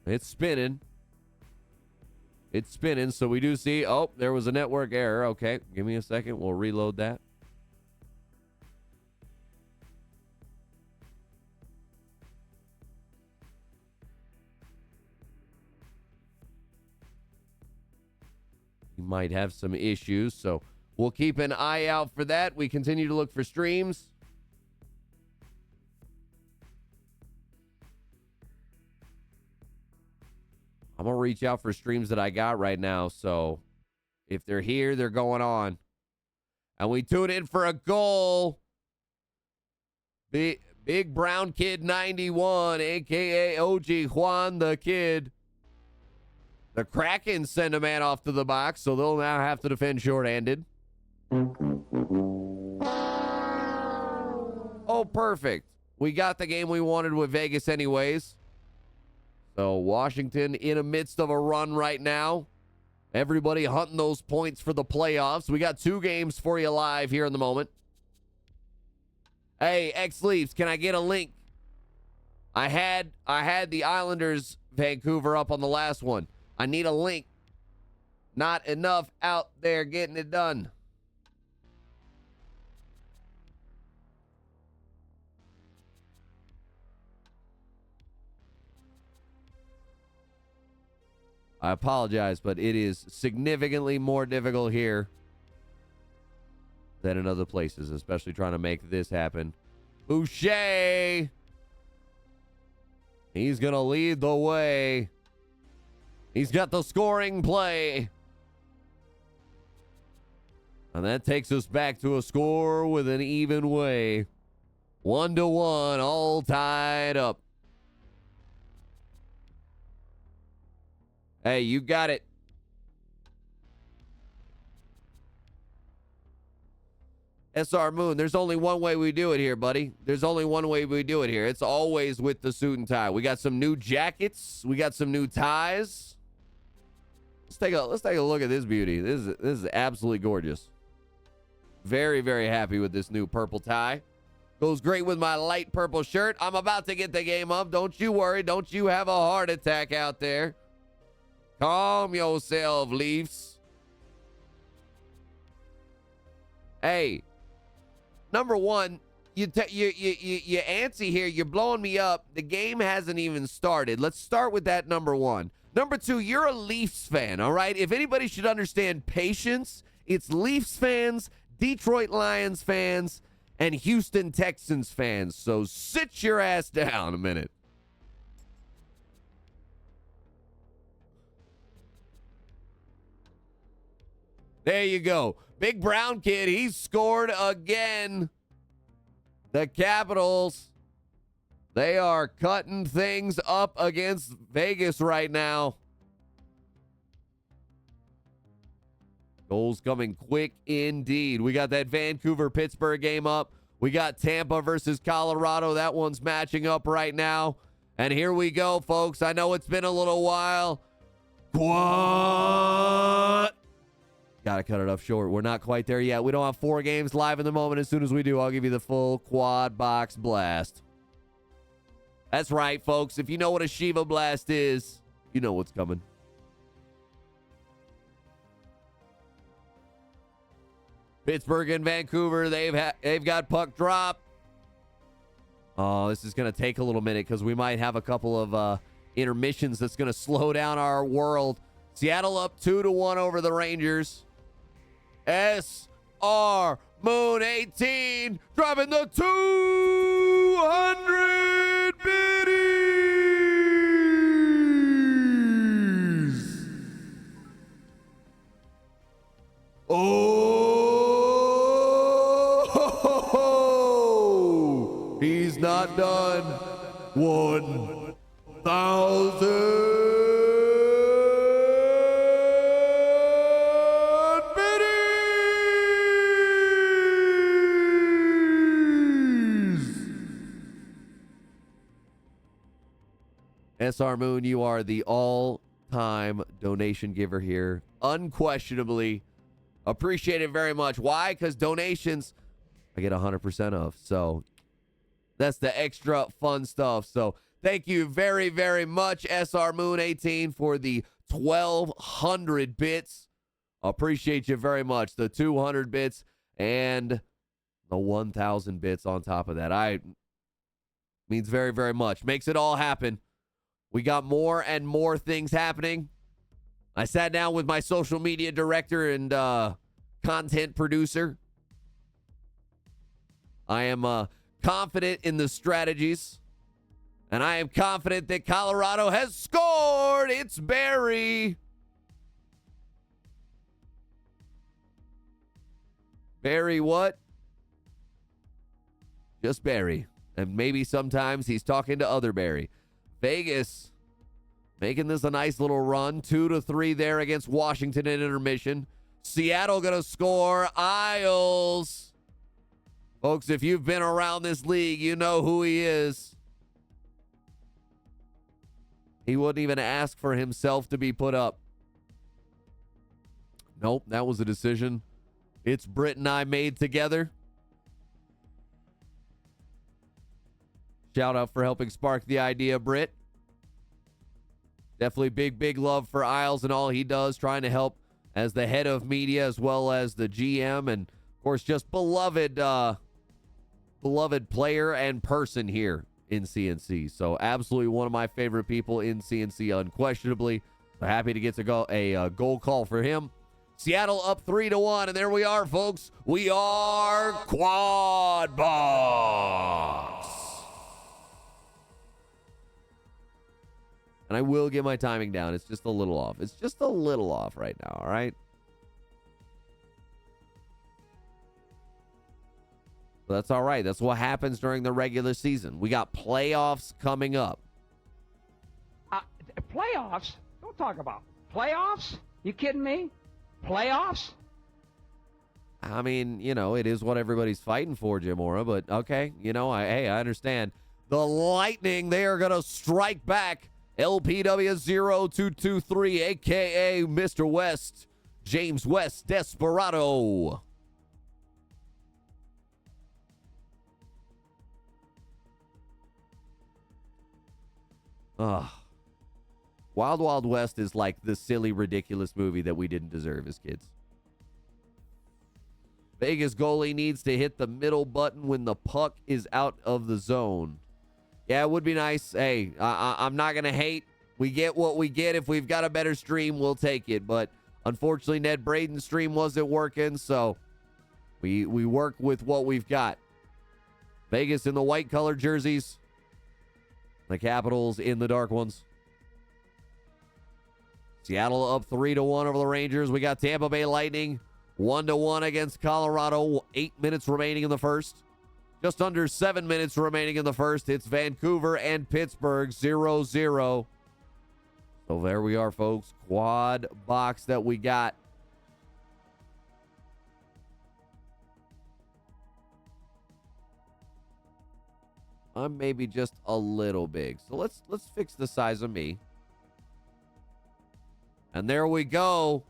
It's spinning. It's spinning, so we do see... Oh, there was a network error. Okay, give me a second. We'll reload that. You might have some issues, so we'll keep an eye out for that. We continue to look for streams. I'm going to reach out for streams that I got right now. So if they're here, they're going on. And we tune in for a goal. Big Brown Kid 91, a.k.a. OG Juan the Kid. The Kraken send a man off to the box, so they'll now have to defend shorthanded. Oh, perfect. We got the game we wanted with Vegas anyways. So Washington in the midst of a run right now. Everybody hunting those points for the playoffs. We got 2 games for you live here in the moment. Hey, X-Leafs, can I get a link? I had the Islanders Vancouver up on the last one. I need a link. Not enough out there getting it done. I apologize, but it is significantly more difficult here than in other places, especially trying to make this happen. Boucher! He's going to lead the way. He's got the scoring play. And that takes us back to a score with an even way. 1-1, all tied up. Hey, you got it. SR Moon, there's only one way we do it here, buddy. There's only one way we do it here. It's always with the suit and tie. We got some new jackets. We got some new ties. Let's take a look at this beauty. This is absolutely gorgeous. Very, very happy with this new purple tie. Goes great with my light purple shirt. I'm about to get the game up. Don't you worry. Don't you have a heart attack out there. Calm yourself, Leafs. Hey, number one, you antsy here. You're blowing me up. The game hasn't even started. Let's start with that, number one. Number two, you're a Leafs fan, all right? If anybody should understand patience, it's Leafs fans, Detroit Lions fans, and Houston Texans fans. So sit your ass down a minute. There you go. Big Brown Kid, he scored again. The Capitals, they are cutting things up against Vegas right now. Goals coming quick indeed. We got that Vancouver-Pittsburgh game up. We got Tampa versus Colorado. That one's matching up right now. And here we go, folks. I know it's been a little while. Quad. Gotta cut it up short. We're not quite there yet. We don't have 4 games live in the moment. As soon as we do, I'll give you the full quad box blast. That's right, folks. If you know what a Shiva blast is, you know what's coming. Pittsburgh and Vancouver, they've got puck drop. Oh, this is going to take a little minute because we might have a couple of intermissions that's going to slow down our world. Seattle up 2-1 over the Rangers. SR Moon 18 driving the 200 biddies. Oh, he's not done. 1,000. SR Moon, you are the all-time donation giver here. Unquestionably. Appreciate it very much. Why? Because donations I get 100% of. So that's the extra fun stuff. So thank you very, very much, SR Moon 18, for the 1,200 bits. Appreciate you very much. The 200 bits and the 1,000 bits on top of that. Means very, very much. Makes it all happen. We got more and more things happening. I sat down with my social media director and content producer. I am confident in the strategies, and I am confident that Colorado has scored. It's Barry. Barry what? Just Barry. And maybe sometimes he's talking to other Barry. Vegas making this a nice little run. 2-3 there against Washington in intermission. Seattle going to score. Isles. Folks, if you've been around this league, you know who he is. He wouldn't even ask for himself to be put up. Nope, that was a decision it's Britt and I made together. Shout out for helping spark the idea, Britt. Definitely big love for Isles and all he does, trying to help as the head of media as well as the GM, and of course just beloved player and person here in CNC. So absolutely one of my favorite people in CNC, unquestionably. So happy to get to go a goal call for him. Seattle up 3-1, and there we are, folks. We are Quadbox. And I will get my timing down. It's just a little off. It's just a little off right now, all right? But that's all right. That's what happens during the regular season. We got playoffs coming up. Playoffs? Don't talk about Playoffs? You kidding me? Playoffs? I mean, you know, it is what everybody's fighting for, Jim Mora, but okay, you know, I understand. The Lightning, they are going to strike back. LPW0223, a.k.a. Mr. West, James West Desperado. Ugh. Wild Wild West is like the silly, ridiculous movie that we didn't deserve as kids. Vegas goalie needs to hit the middle button when the puck is out of the zone. Yeah, it would be nice. Hey, I'm not going to hate. We get what we get. If we've got a better stream, we'll take it. But unfortunately, Ned Braden's stream wasn't working, so we work with what we've got. Vegas in the white colored jerseys. The Capitals in the dark ones. Seattle up 3-1 over the Rangers. We got Tampa Bay Lightning 1-1 against Colorado. 8 minutes remaining in the first. Just under 7 minutes remaining in the first. It's Vancouver and Pittsburgh 0-0. So there we are, folks. Quad box that we got. I'm maybe just a little big. So let's fix the size of me. And there we go.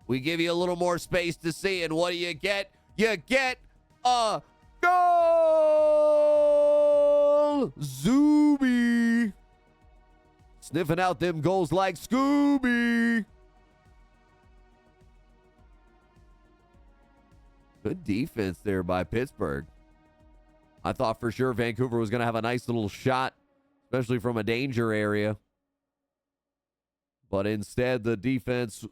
We give you a little more space to see. And what do you get? You get a goal! Zuby! Sniffing out them goals like Scooby. Good defense there by Pittsburgh. I thought for sure Vancouver was going to have a nice little shot, especially from a danger area. But instead, the defense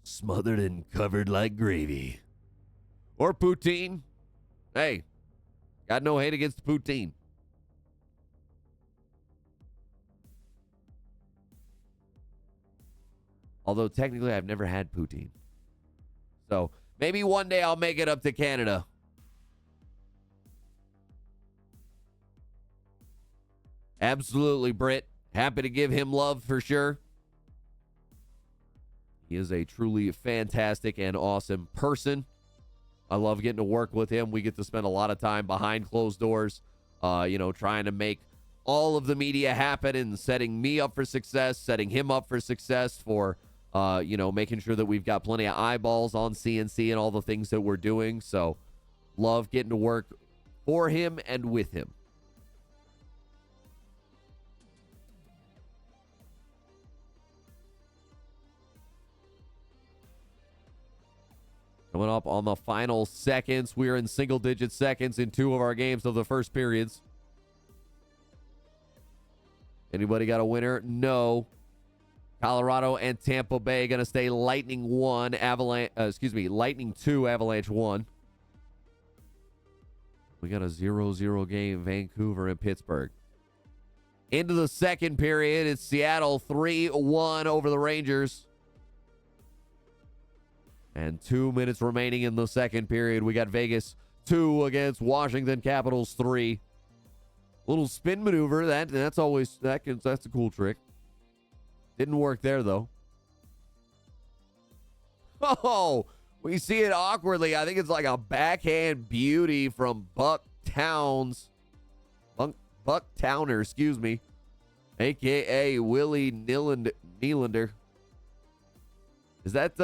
smothered and covered like gravy. Or poutine. Hey, got no hate against poutine. Although technically I've never had poutine. So maybe one day I'll make it up to Canada. Absolutely, Britt. Happy to give him love for sure. He is a truly fantastic and awesome person. I love getting to work with him. We get to spend a lot of time behind closed doors, trying to make all of the media happen and setting me up for success, setting him up for success for, making sure that we've got plenty of eyeballs on CNC and all the things that we're doing. So love getting to work for him and with him. Coming up on the final seconds. We are in single-digit seconds in 2 of our games of the first periods. Anybody got a winner? No. Colorado and Tampa Bay going to stay Lightning 2, Avalanche 1. We got a 0-0 game, Vancouver and Pittsburgh. Into the second period, it's Seattle 3-1 over the Rangers. And 2 minutes remaining in the second period. We got Vegas 2 against Washington Capitals 3. Little spin maneuver. That's a cool trick. Didn't work there though. Oh, we see it awkwardly. I think it's like a backhand beauty from Buck Towner, excuse me, aka Willie Nylander. Is that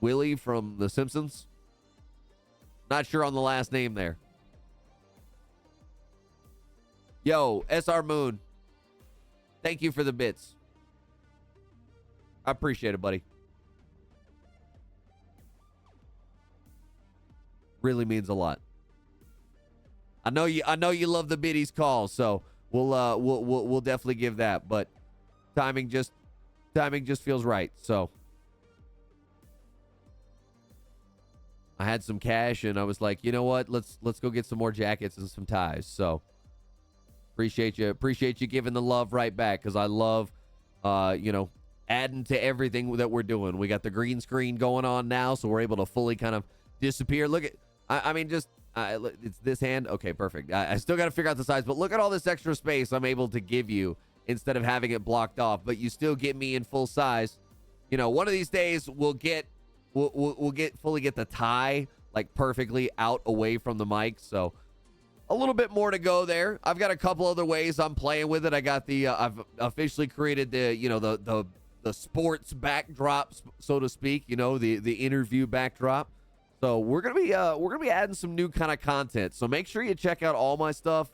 Willie from The Simpsons? Not sure on the last name there. Yo, SR Moon. Thank you for the bits. I appreciate it, buddy. Really means a lot. I know you love the biddies call, so we'll definitely give that, but timing just feels right. So I had some cash and I was like, you know what? Let's go get some more jackets and some ties. So appreciate you giving the love right back, because I love adding to everything that we're doing. We got the green screen going on now, so we're able to fully kind of disappear. Look at it's this hand. Okay, perfect. I still got to figure out the size, but look at all this extra space I'm able to give you instead of having it blocked off, but you still get me in full size. You know, one of these days we'll fully get the tie like perfectly out away from the mic. So a little bit more to go there. I've got a couple other ways I'm playing with it. I got the I've officially created the, you know, the sports backdrop, so to speak, you know, the interview backdrop. So we're gonna be adding some new kind of content. So make sure you check out all my stuff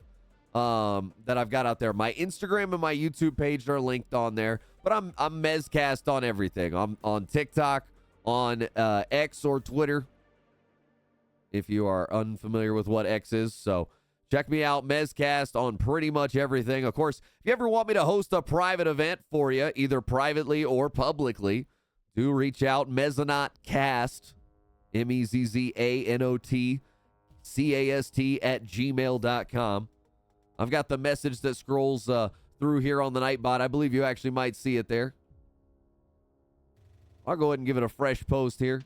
that I've got out there. My Instagram and my YouTube page are linked on there. But I'm Mezcast on everything. I'm on TikTok, on X or Twitter, if you are unfamiliar with what X is. So check me out, Mezcast, on pretty much everything. Of course, if you ever want me to host a private event for you, either privately or publicly, do reach out, Mezzanotcast, MEZZANOTCAST@gmail.com. I've got the message that scrolls through here on the Nightbot. I believe you actually might see it there. I'll go ahead and give it a fresh post here.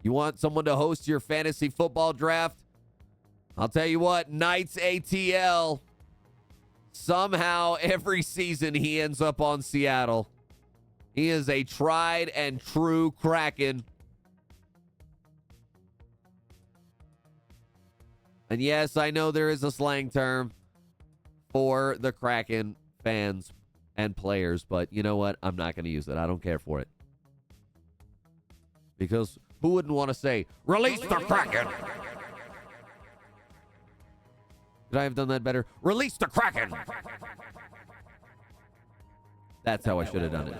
You want someone to host your fantasy football draft? I'll tell you what, Knights ATL. Somehow every season he ends up on Seattle. He is a tried and true Kraken. And yes, I know there is a slang term for the Kraken fans and players, but you know what? I'm not going to use it. I don't care for it. Because who wouldn't want to say, release the Kraken? Could I have done that better? Release the Kraken! That's how I should have done it.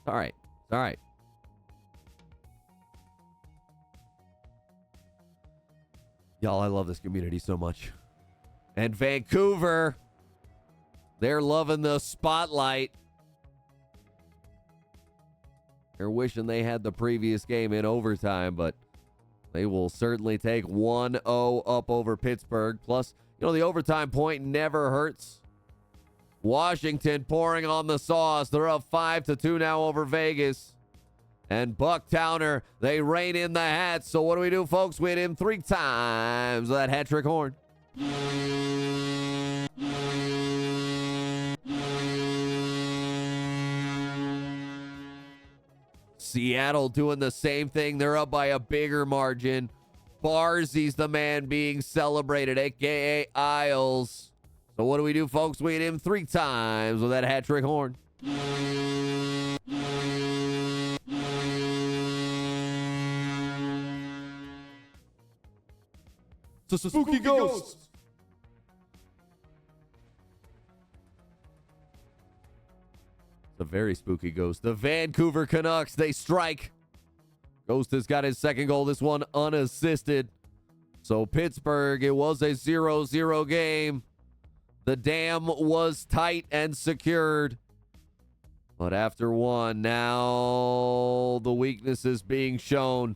All right. All right. Y'all, I love this community so much. And Vancouver, they're loving the spotlight. They're wishing they had the previous game in overtime, but they will certainly take 1-0 up over Pittsburgh. Plus, you know, the overtime point never hurts. Washington pouring on the sauce. They're up 5-2 now over Vegas. And Bucktowner, they rein in the hats. So what do we do, folks? We hit him 3 times with that hat trick horn. Seattle doing the same thing. They're up by a bigger margin. Barzy's the man being celebrated, a.k.a. Isles. So what do we do, folks? We hit him 3 times with that hat trick horn. It's a spooky ghost. It's a very spooky ghost. The Vancouver Canucks, they strike. Ghost has got his second goal, this one unassisted. So Pittsburgh, it was a 0-0 game. The dam was tight and secured. But after one, now the weakness is being shown.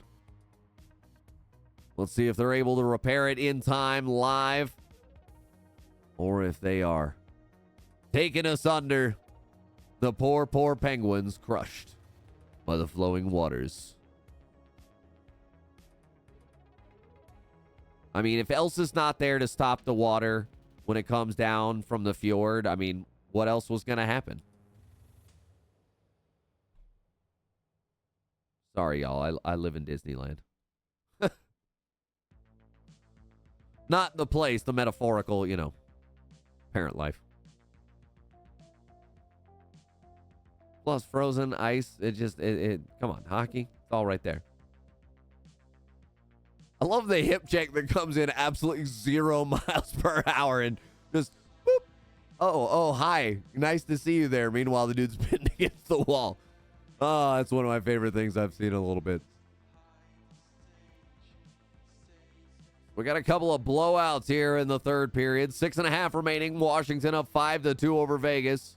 Let's see if they're able to repair it in time live, or if they are taking us under. The poor, poor Penguins crushed by the flowing waters. I mean, if Elsa's not there to stop the water when it comes down from the fjord, I mean, what else was going to happen? Sorry, y'all. I live in Disneyland. Not the place, the metaphorical, you know, parent life. Plus frozen ice, come on, hockey, it's all right there. I love the hip check that comes in absolutely 0 miles per hour and just, boop. Oh, hi, nice to see you there. Meanwhile, the dude's pinned against the wall. Oh, that's one of my favorite things I've seen in a little bit. We got a couple of blowouts here in the third period. 6.5 remaining. Washington up 5-2 over Vegas.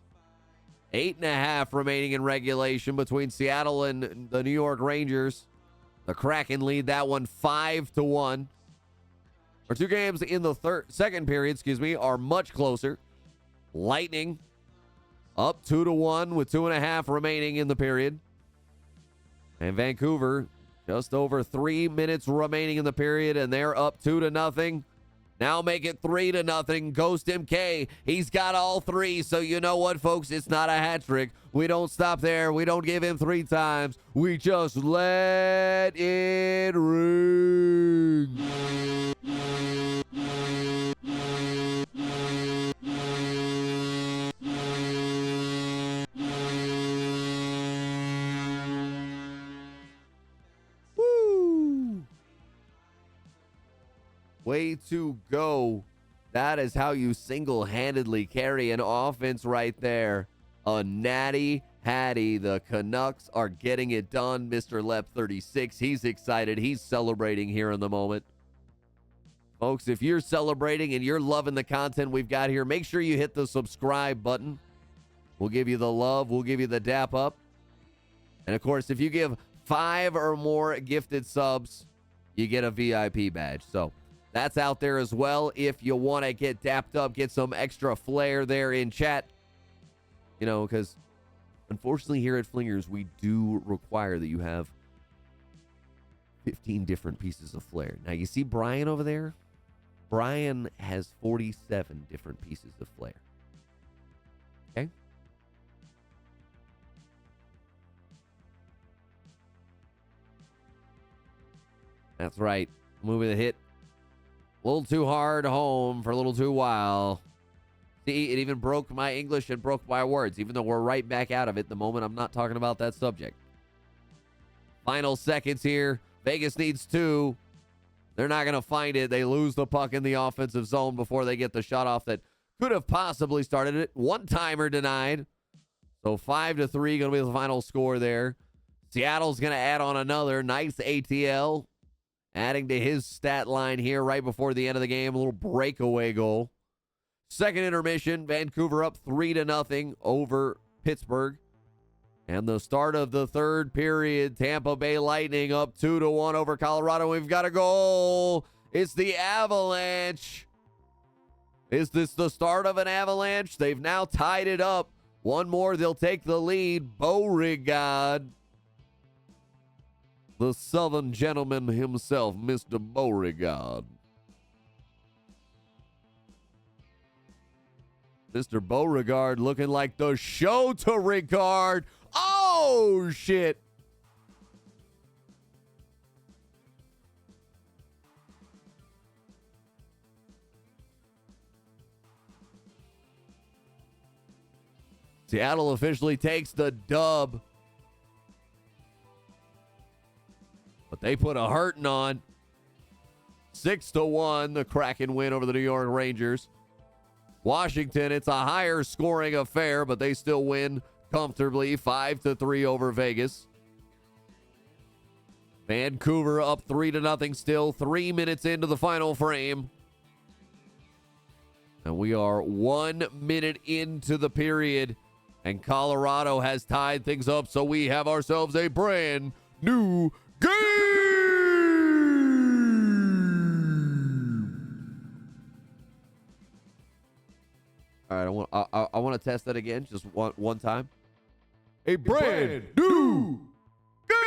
8.5 remaining in regulation between Seattle and the New York Rangers. The Kraken lead that one 5-1. Our 2 games in the second period, are much closer. Lightning up 2-1 with 2.5 remaining in the period. And Vancouver just over 3 minutes remaining in the period, and they're up 2-0 Now make it 3-0. Ghost MK. He's got all three. So you know what, folks? It's not a hat trick. We don't stop there. We don't give him 3 times. We just let it ring. Woo! Way to go. That is how you single-handedly carry an offense right there. A natty Hattie. The Canucks are getting it done. Mr. Lep 36. He's excited. He's celebrating here in the moment. Folks, if you're celebrating and you're loving the content we've got here, make sure you hit the subscribe button. We'll give you the love. We'll give you the dap up. And, of course, if you give 5 or more gifted subs, you get a VIP badge. So that's out there as well. If you want to get dapped up, get some extra flair there in chat. You know, because unfortunately here at Flingers, we do require that you have 15 different pieces of flair. Now, you see Brian over there? Brian has 47 different pieces of flair. Okay? That's right. Moving the hit a little too hard home for a little too while. See, it even broke my English and broke my words, even though we're right back out of it the moment I'm not talking about that subject. Final seconds here. Vegas needs 2. They're not going to find it. They lose the puck in the offensive zone before they get the shot off that could have possibly started it. One-timer denied. So 5-3 going to be the final score there. Seattle's going to add on another. Nice ATL. Adding to his stat line here right before the end of the game. A little breakaway goal. Second intermission. Vancouver up 3-0 over Pittsburgh. And the start of the third period, Tampa Bay Lightning up 2-1 over Colorado. We've got a goal. It's the Avalanche. Is this the start of an avalanche? They've now tied it up. One more, they'll take the lead. Beauregard. The Southern gentleman himself, Mr. Beauregard. Mr. Beauregard looking like the show to regard. Oh, shit. Seattle officially takes the dub. But they put a hurting on. 6-1, the Kraken win over the New York Rangers. Washington, it's a higher scoring affair, but they still win comfortably, 5-3 over Vegas. Vancouver up 3-0 still, 3 minutes into the final frame. And we are 1 minute into the period, and Colorado has tied things up, so we have ourselves a brand new game. All right, I want to test that again, just one time. A brand new game.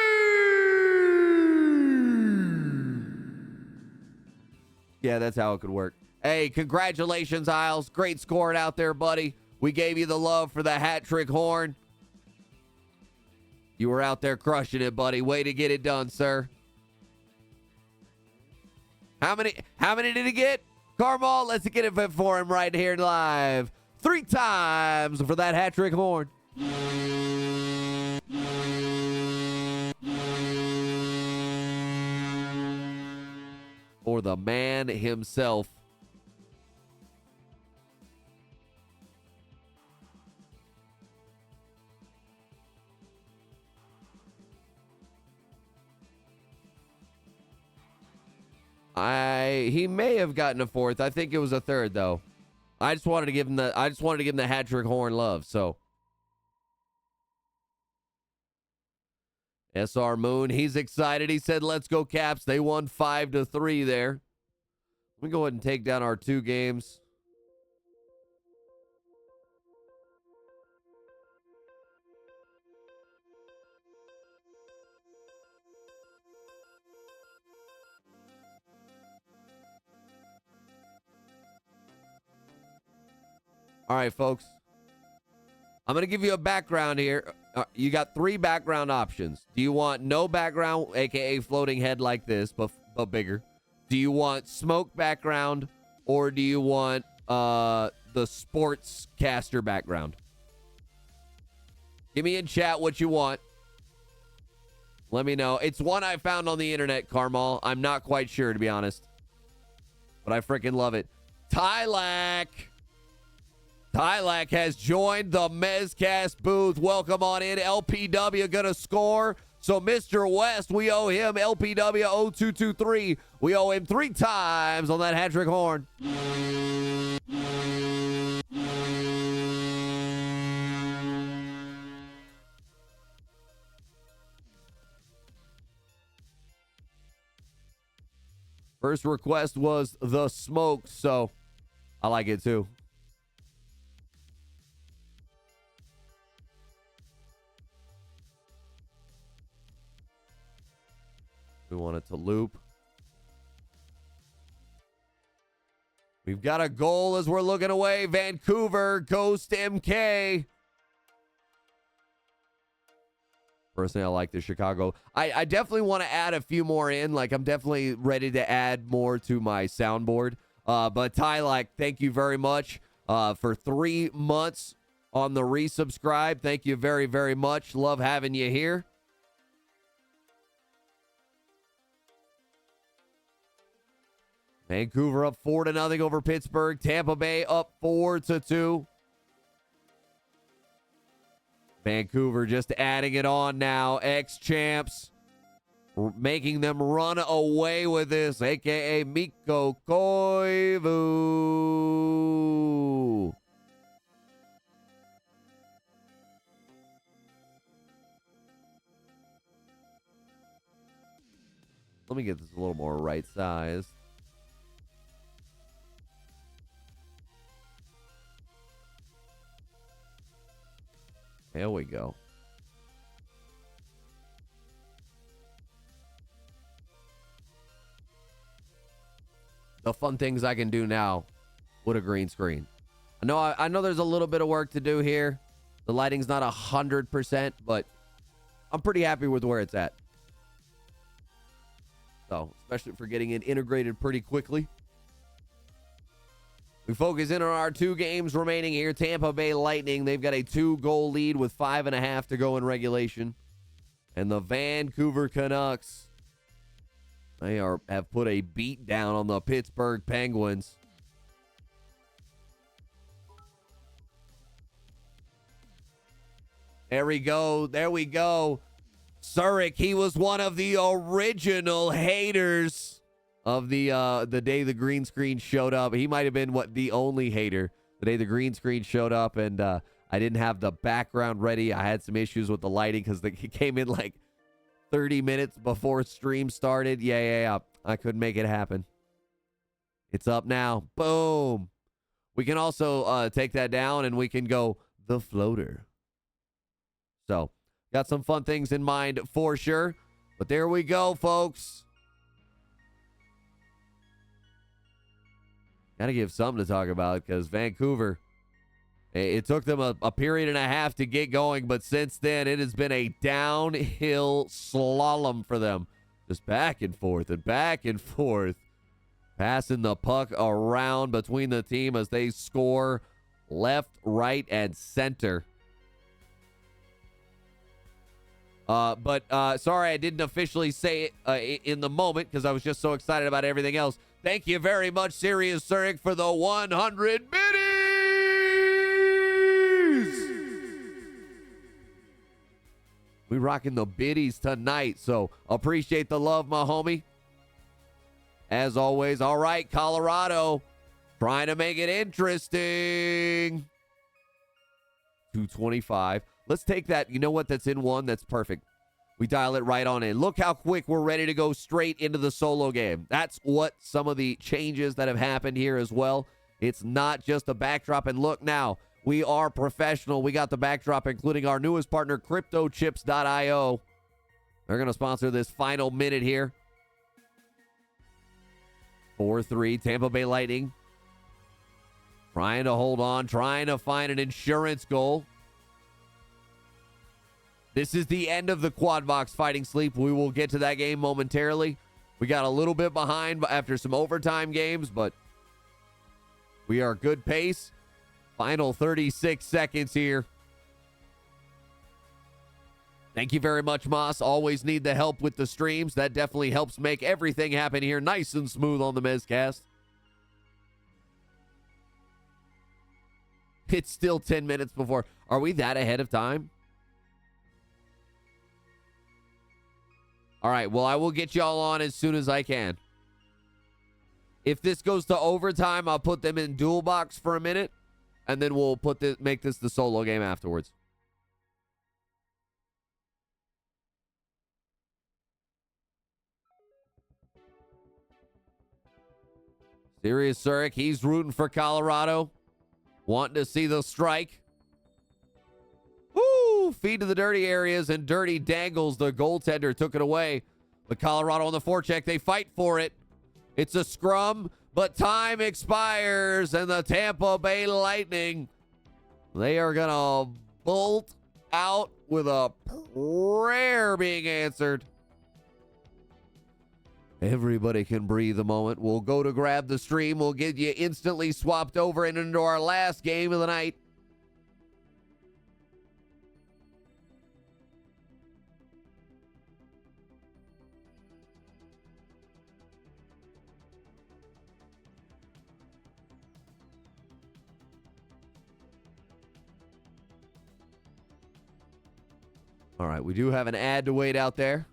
Yeah, that's how it could work. Hey, congratulations, Isles. Great scoring out there, buddy. We gave you the love for the hat trick horn. You were out there crushing it, buddy. Way to get it done, sir. How many did he get? Carmel, let's get it for him right here live. 3 times for that hat trick horn. For the man himself. He may have gotten a 4th. I think it was a 3rd though. I just wanted to give him the hat trick horn love. So SR Moon, he's excited. He said, "Let's go Caps." They won 5-3 there. Let me go ahead and take down our 2 games. All right, folks. I'm going to give you a background here. You got 3 background options. Do you want no background, a.k.a. floating head like this, but bigger? Do you want smoke background, or do you want the sportscaster background? Give me in chat what you want. Let me know. It's one I found on the internet, Carmal. I'm not quite sure, to be honest. But I freaking love it. Tylak has joined the Mezcast booth. Welcome on in. LPW gonna score. So Mr. West, we owe him LPW 0223. We owe him 3 times on that hat-trick horn. First request was the smoke, so I like it too. We want it to loop. We've got a goal as we're looking away. Vancouver goes to MK. Personally, I like the Chicago. I definitely want to add a few more in. Like, I'm definitely ready to add more to my soundboard. But Tylak, thank you very much for 3 months on the resubscribe. Thank you very, very much. Love having you here. Vancouver up 4-0 over Pittsburgh. Tampa Bay up 4-2. Vancouver just adding it on now. Ex-champs making them run away with this, a.k.a. Mikko Koivu. Let me get this a little more right size. There we go. The fun things I can do now with a green screen. I know there's a little bit of work to do here. The lighting's not 100%, but I'm pretty happy with where it's at. So, especially for getting it integrated pretty quickly. We focus in on our 2 games remaining here. Tampa Bay Lightning, they've got a 2-goal lead with 5.5 to go in regulation. And the Vancouver Canucks, they have put a beat down on the Pittsburgh Penguins. There we go. There we go. Surik, he was one of the original haters of the day the green screen showed up. He might have been the only hater the day the green screen showed up, and I didn't have the background ready. I had some issues with the lighting because it came in like 30 minutes before stream started. Yeah. I couldn't make it happen. It's up now. Boom. We can also take that down, and we can go the floater. So, got some fun things in mind for sure. But there we go, folks. Got to give something to talk about because Vancouver, it took them a period and a half to get going, but since then it has been a downhill slalom for them. Just back and forth and back and forth. Passing the puck around between the team as they score left, right, and center. But sorry I didn't officially say it in the moment because I was just so excited about everything else. Thank you very much, Sirius Zurich, for the 100 biddies. We rocking the biddies tonight, so appreciate the love, my homie. As always, all right, Colorado, trying to make it interesting. 225. Let's take that. You know what? That's in 1. That's perfect. We dial it right on in. Look how quick we're ready to go straight into the solo game. That's what some of the changes that have happened here as well. It's not just a backdrop. And look now, we are professional. We got the backdrop, including our newest partner, CryptoChips.io. They're going to sponsor this final minute here. 4-3, Tampa Bay Lightning. Trying to hold on, trying to find an insurance goal. This is the end of the Quadbox Fighting Sleep. We will get to that game momentarily. We got a little bit behind after some overtime games, but we are good pace. Final 36 seconds here. Thank you very much, Moss. Always need the help with the streams. That definitely helps make everything happen here nice and smooth on the Mezcast. It's still 10 minutes before. Are we that ahead of time? All right, well, I will get y'all on as soon as I can. If this goes to overtime, I'll put them in dual box for a minute, and then we'll make this the solo game afterwards. Sirius Zurich, he's rooting for Colorado. Wanting to see the strike. Woo! Feed to the dirty areas, and Dirty Dangles, the goaltender, took it away. But Colorado on the forecheck, they fight for it. It's a scrum, but time expires, and the Tampa Bay Lightning, they are going to bolt out with a prayer being answered. Everybody can breathe a moment. We'll go to grab the stream. We'll get you instantly swapped over and into our last game of the night. All right, we do have an ad to wait out there.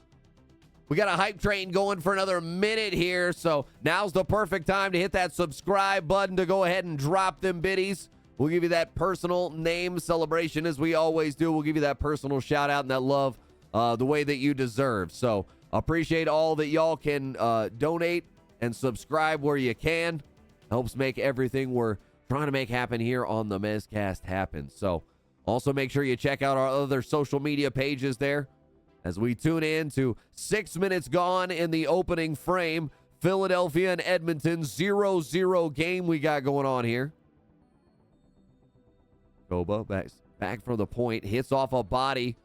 We got a hype train going for another minute here, so now's the perfect time to hit that subscribe button to go ahead and drop them biddies. We'll give you that personal name celebration as we always do. We'll give you that personal shout out and that love the way that you deserve. So appreciate all that y'all can donate and subscribe where you can. Helps make everything we're trying to make happen here on the Mezcast happen. So also make sure you check out our other social media pages there. As we tune in to 6 minutes gone in the opening frame, Philadelphia and Edmonton 0-0 game we got going on here. Koba back from the point, hits off a body.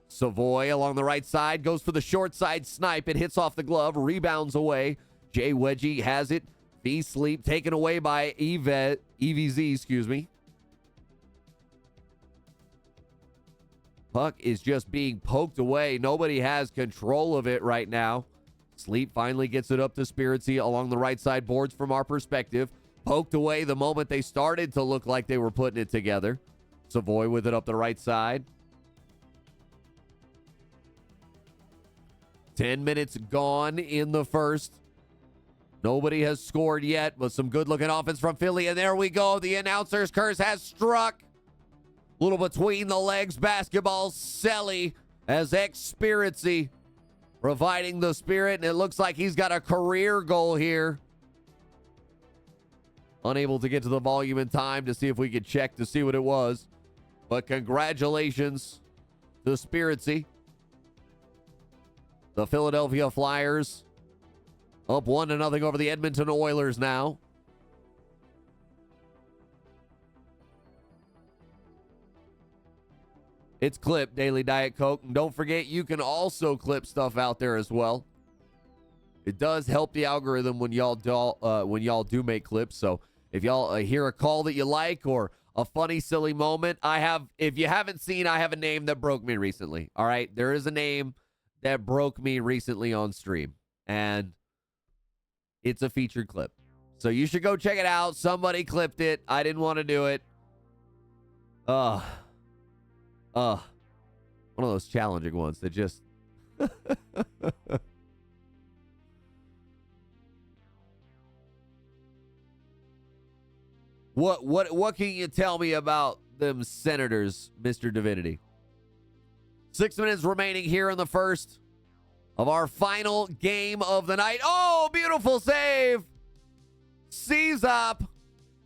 Savoy along the right side, goes for the short side snipe. It hits off the glove, rebounds away. Jay Wedgie has it. V-Sleep taken away by EVZ, excuse me. Puck is just being poked away. Nobody has control of it right now. Sleep finally gets it up to Spiracy along the right side boards from our perspective. Poked away the moment they started to look like they were putting it together. Savoy with it up the right side. 10 minutes gone in the first. Nobody has scored yet, but some good-looking offense from Philly. And there we go. The announcer's curse has struck. Little between the legs basketball, Selly as Expiracy providing the spirit, and it looks like he's got a career goal here. Unable to get to the volume in time to see if we could check to see what it was. But congratulations to Spiracy. The Philadelphia Flyers up 1-0 over the Edmonton Oilers now. It's clip Daily Diet Coke. And don't forget, you can also clip stuff out there as well. It does help the algorithm when y'all do make clips. So if y'all hear a call that you like or a funny, silly moment, if you haven't seen, I have a name that broke me recently. All right. There is a name that broke me recently on stream, and it's a featured clip. So you should go check it out. Somebody clipped it. I didn't want to do it. One of those challenging ones that just What can you tell me about them Senators, Mr. Divinity? 6 minutes remaining here in the first of our final game of the night. Oh, beautiful save. Czop.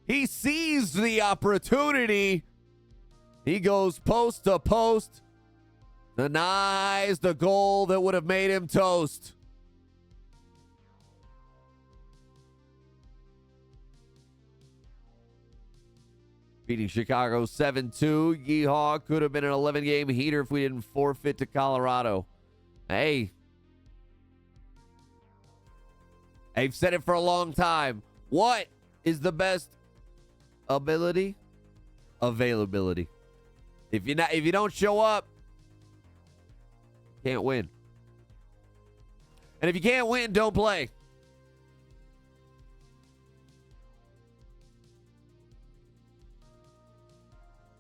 He seized the opportunity. He goes post to post. Denies the goal that would have made him toast. beating Chicago 7-2. Yeehaw. Could have been an 11-game heater if we didn't forfeit to Colorado. Hey. I've said it for a long time. What is the best ability? Availability. If you don't show up, can't win. And if you can't win, don't play.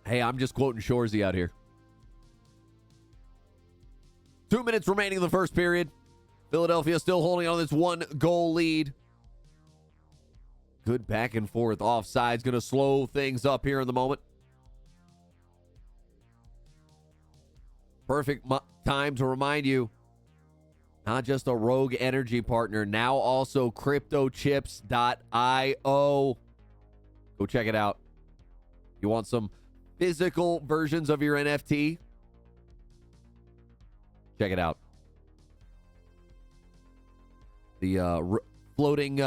Hey, I'm just quoting Shorzy out here. 2 minutes remaining in the first period. Philadelphia still holding on this 1-goal lead. Good back and forth. Offside's going to slow things up here in the moment. Perfect time to remind you, not just a rogue energy partner, now also cryptochips.io. Go check it out. You want some physical versions of your NFT? Check it out. The floating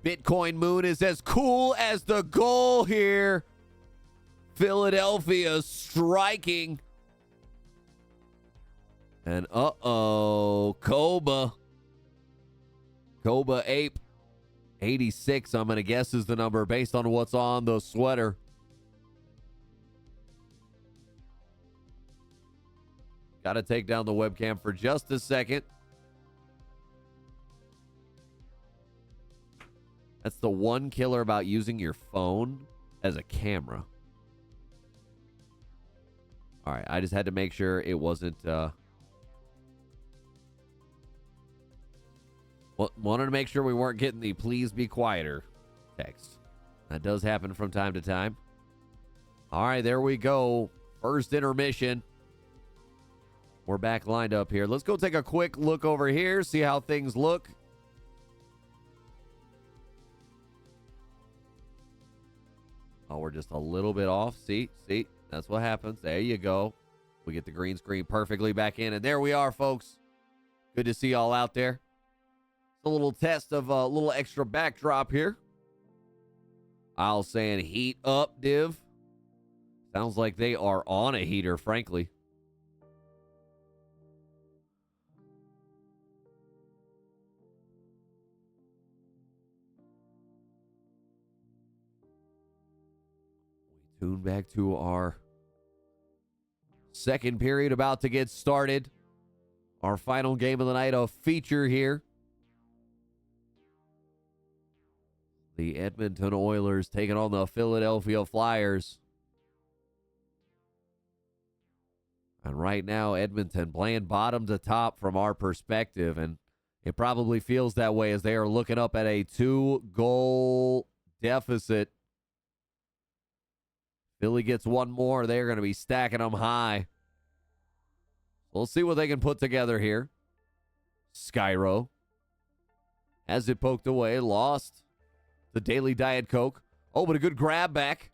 Bitcoin moon is as cool as the goal here. Philadelphia striking. And Koba Ape 86, I'm going to guess, is the number based on what's on the sweater. Got to take down the webcam for just a second. That's the one killer about using your phone as a camera. All right, I just had to make sure it wasn't... wanted to make sure we weren't getting the please be quieter text. That does happen from time to time. All right, there we go. First intermission. We're back lined up here. Let's go take a quick look over here, see how things look. Oh, we're just a little bit off. See, that's what happens. There you go. We get the green screen perfectly back in, and there we are, folks. Good to see y'all out there. A little test of a little extra backdrop here. I'll saying heat up, div. Sounds like they are on a heater, frankly. We tune back to our second period about to get started. Our final game of the night, a feature here. The Edmonton Oilers taking on the Philadelphia Flyers. And right now, Edmonton playing bottom to top from our perspective. And it probably feels that way as they are looking up at a 2-goal deficit. Philly gets one more. They're going to be stacking them high. We'll see what they can put together here. Skyro has it poked away, lost. The Daily Diet Coke. Oh, but a good grab back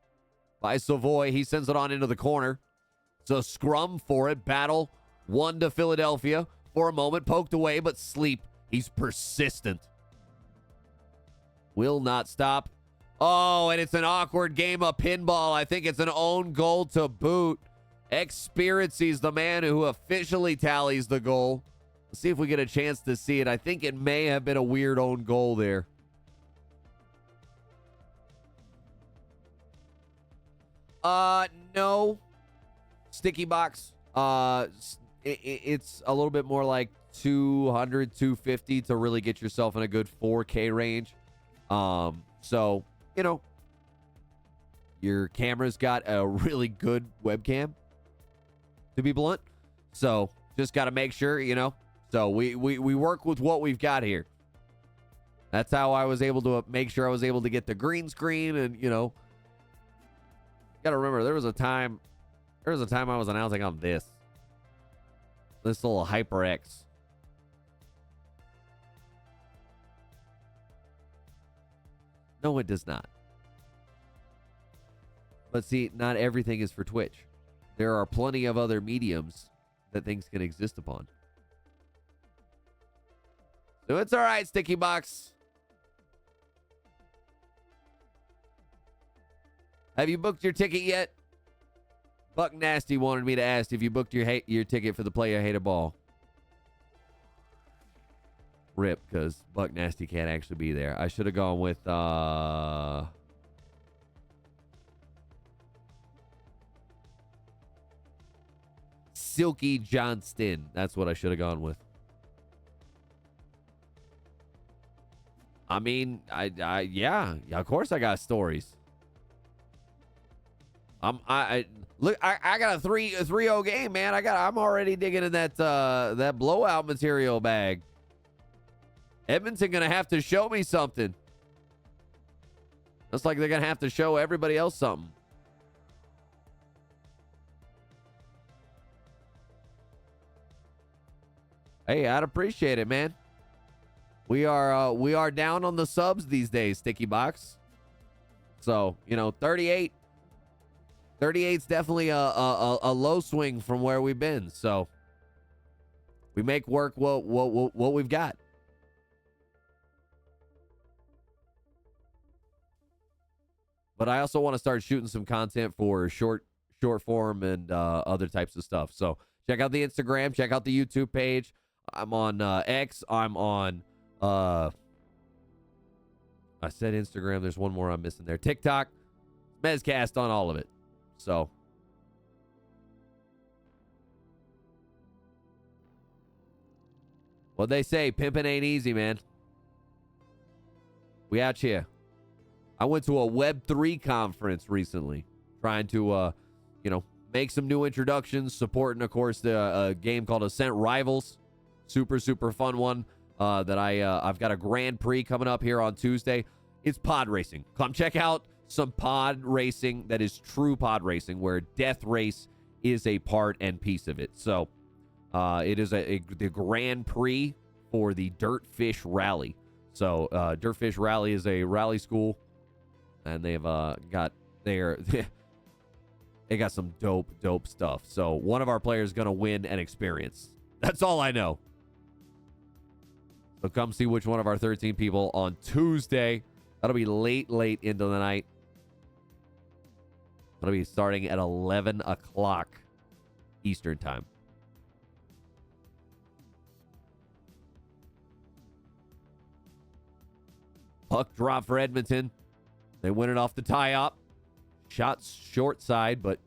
by Savoy. He sends it on into the corner. It's a scrum for it. Battle. 1 to Philadelphia. For a moment, poked away, but sleep. He's persistent. Will not stop. Oh, and it's an awkward game of pinball. I think it's an own goal to boot. Experiences the man who officially tallies the goal. Let's see if we get a chance to see it. I think it may have been a weird own goal there. No. Sticky box. It's a little bit more like 200, 250 to really get yourself in a good 4K range. So, you know, your camera's got a really good webcam, to be blunt. So, just got to make sure, you know. So, we work with what we've got here. That's how I was able to make sure I was able to get the green screen and, you know. Got to remember, there was a time I was announcing on this little HyperX. No, it does not. But see, not everything is for Twitch. There are plenty of other mediums that things can exist upon. So it's all right, Sticky Box. Have you booked your ticket yet? Buck Nasty wanted me to ask if you booked your ticket for the Player Hater Ball. Rip, because Buck Nasty can't actually be there. I should have gone with Silky Johnston. That's what I should have gone with. I mean, yeah, of course I got stories. I got a 3-0 game, man. I'm already digging in that blowout material bag. Edmonton gonna have to show me something. Looks like they're gonna have to show everybody else something. Hey, I'd appreciate it, man. We are down on the subs these days, Sticky Box. So, 38 is definitely a low swing from where we've been. So we make work what we've got. But I also want to start shooting some content for short form and other types of stuff. So check out the Instagram, check out the YouTube page. I'm on X. I'm on I said Instagram. There's one more I'm missing there. TikTok, Mezcast on all of it. So what they say, pimping ain't easy, man. We out here. I went to a Web3 conference recently, trying to, make some new introductions, supporting, of course, the game called Ascent Rivals. Super fun one that I've got a Grand Prix coming up here on Tuesday. It's pod racing. Come check out some pod racing that is true pod racing, where Death Race is a part and piece of it. So it is the Grand Prix for the Dirtfish Rally. So Dirtfish Rally is a rally school. And they've got they got some dope stuff. So one of our players is going to win an experience. That's all I know. So come see which one of our 13 people on Tuesday. That'll be late into the night. That'll be starting at 11 o'clock Eastern time. Puck drop for Edmonton. They win it off the tie-up. Shots short side, but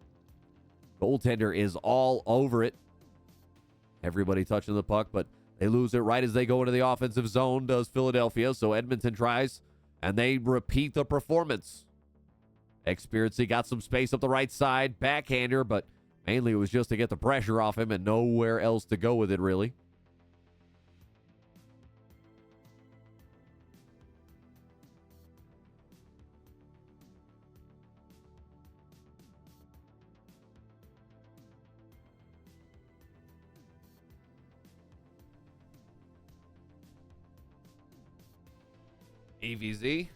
goaltender is all over it. Everybody touching the puck, but they lose it right as they go into the offensive zone, does Philadelphia. So Edmonton tries, and they repeat the performance. Experiency got some space up the right side. Backhander, but mainly it was just to get the pressure off him and nowhere else to go with it, really. AVZ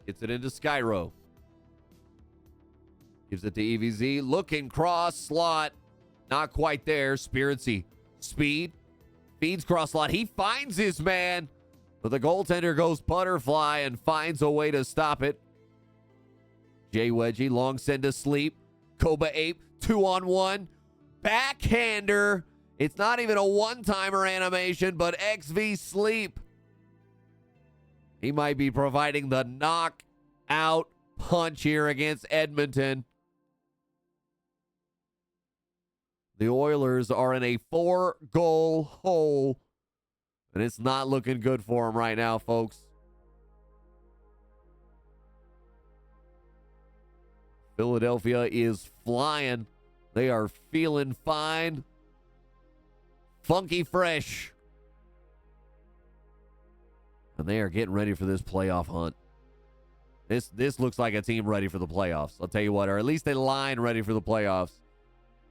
gets it into Skyro. Gives it to EVZ. Looking cross slot. Not quite there. Spiritzy. Speed. Feeds cross slot. He finds his man. But the goaltender goes butterfly and finds a way to stop it. Jay Wedgie. Long send to sleep. Koba Ape. 2-on-1. Backhander. It's not even a one-timer animation, but XV sleep. He might be providing the knockout punch here against Edmonton. The Oilers are in a 4-goal hole, and it's not looking good for them right now, folks. Philadelphia is flying. They are feeling fine. Funky fresh. And they are getting ready for this playoff hunt. This looks like a team ready for the playoffs. I'll tell you what, or at least a line ready for the playoffs.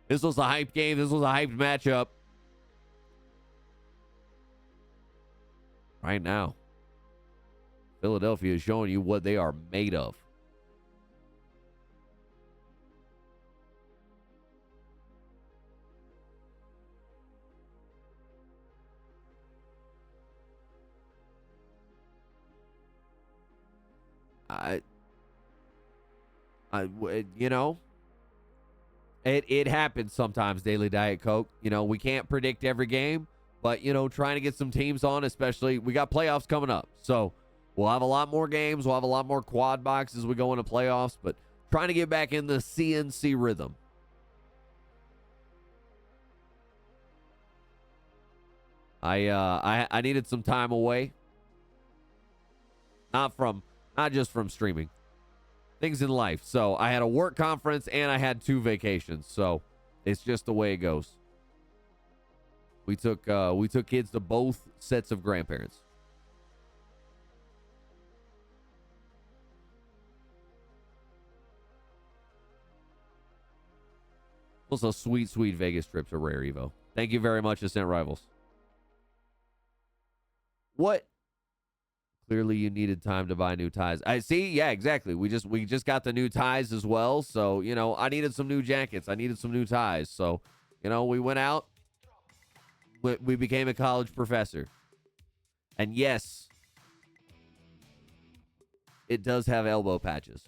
This was a hyped game. This was a hyped matchup. Right now, Philadelphia is showing you what they are made of. You know, it happens sometimes, Daily Diet Coke. You know, we can't predict every game, but, you know, trying to get some teams on, especially we got playoffs coming up. So we'll have a lot more games. We'll have a lot more quad boxes as we go into playoffs, but trying to get back in the CNC rhythm. I needed some time away. Not just from streaming. Things in life. So I had a work conference and I had 2 vacations. So it's just the way it goes. We took kids to both sets of grandparents. Also, sweet Vegas trips are rare, Evo. Thank you very much, Ascent Rivals. What? Clearly, you needed time to buy new ties. I see. Yeah, exactly. We just got the new ties as well. So, you know, I needed some new jackets. I needed some new ties. So, you know, we went out. We became a college professor. And yes, it does have elbow patches.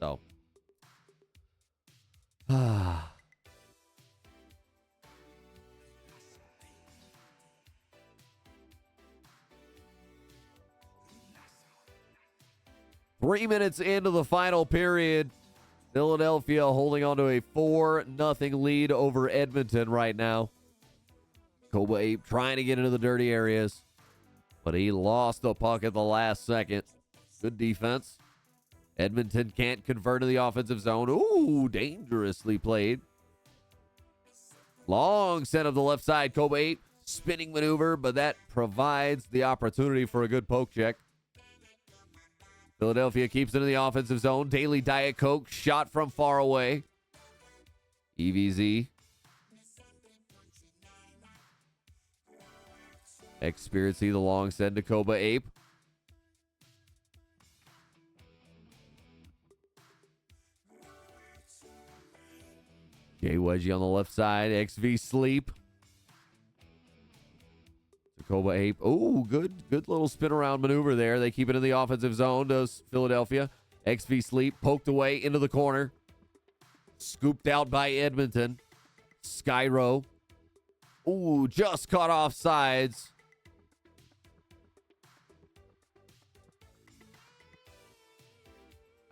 So. 3 minutes into the final period, Philadelphia holding on to a 4-0 lead over Edmonton right now. Koba Ape trying to get into the dirty areas, but he lost the puck at the last second. Good defense. Edmonton can't convert to the offensive zone. Ooh, dangerously played. Long send of the left side. Koba Ape spinning maneuver, but that provides the opportunity for a good poke check. Philadelphia keeps it in the offensive zone. Daily Diet Coke shot from far away. EVZ. Experiencing the long send to Koba Ape. Jay Wedgie on the left side. XV Sleep. Koba Ape. Oh, good little spin around maneuver there. They keep it in the offensive zone, does Philadelphia. XV Sleep poked away into the corner. Scooped out by Edmonton. Skyro. Ooh, just caught off sides.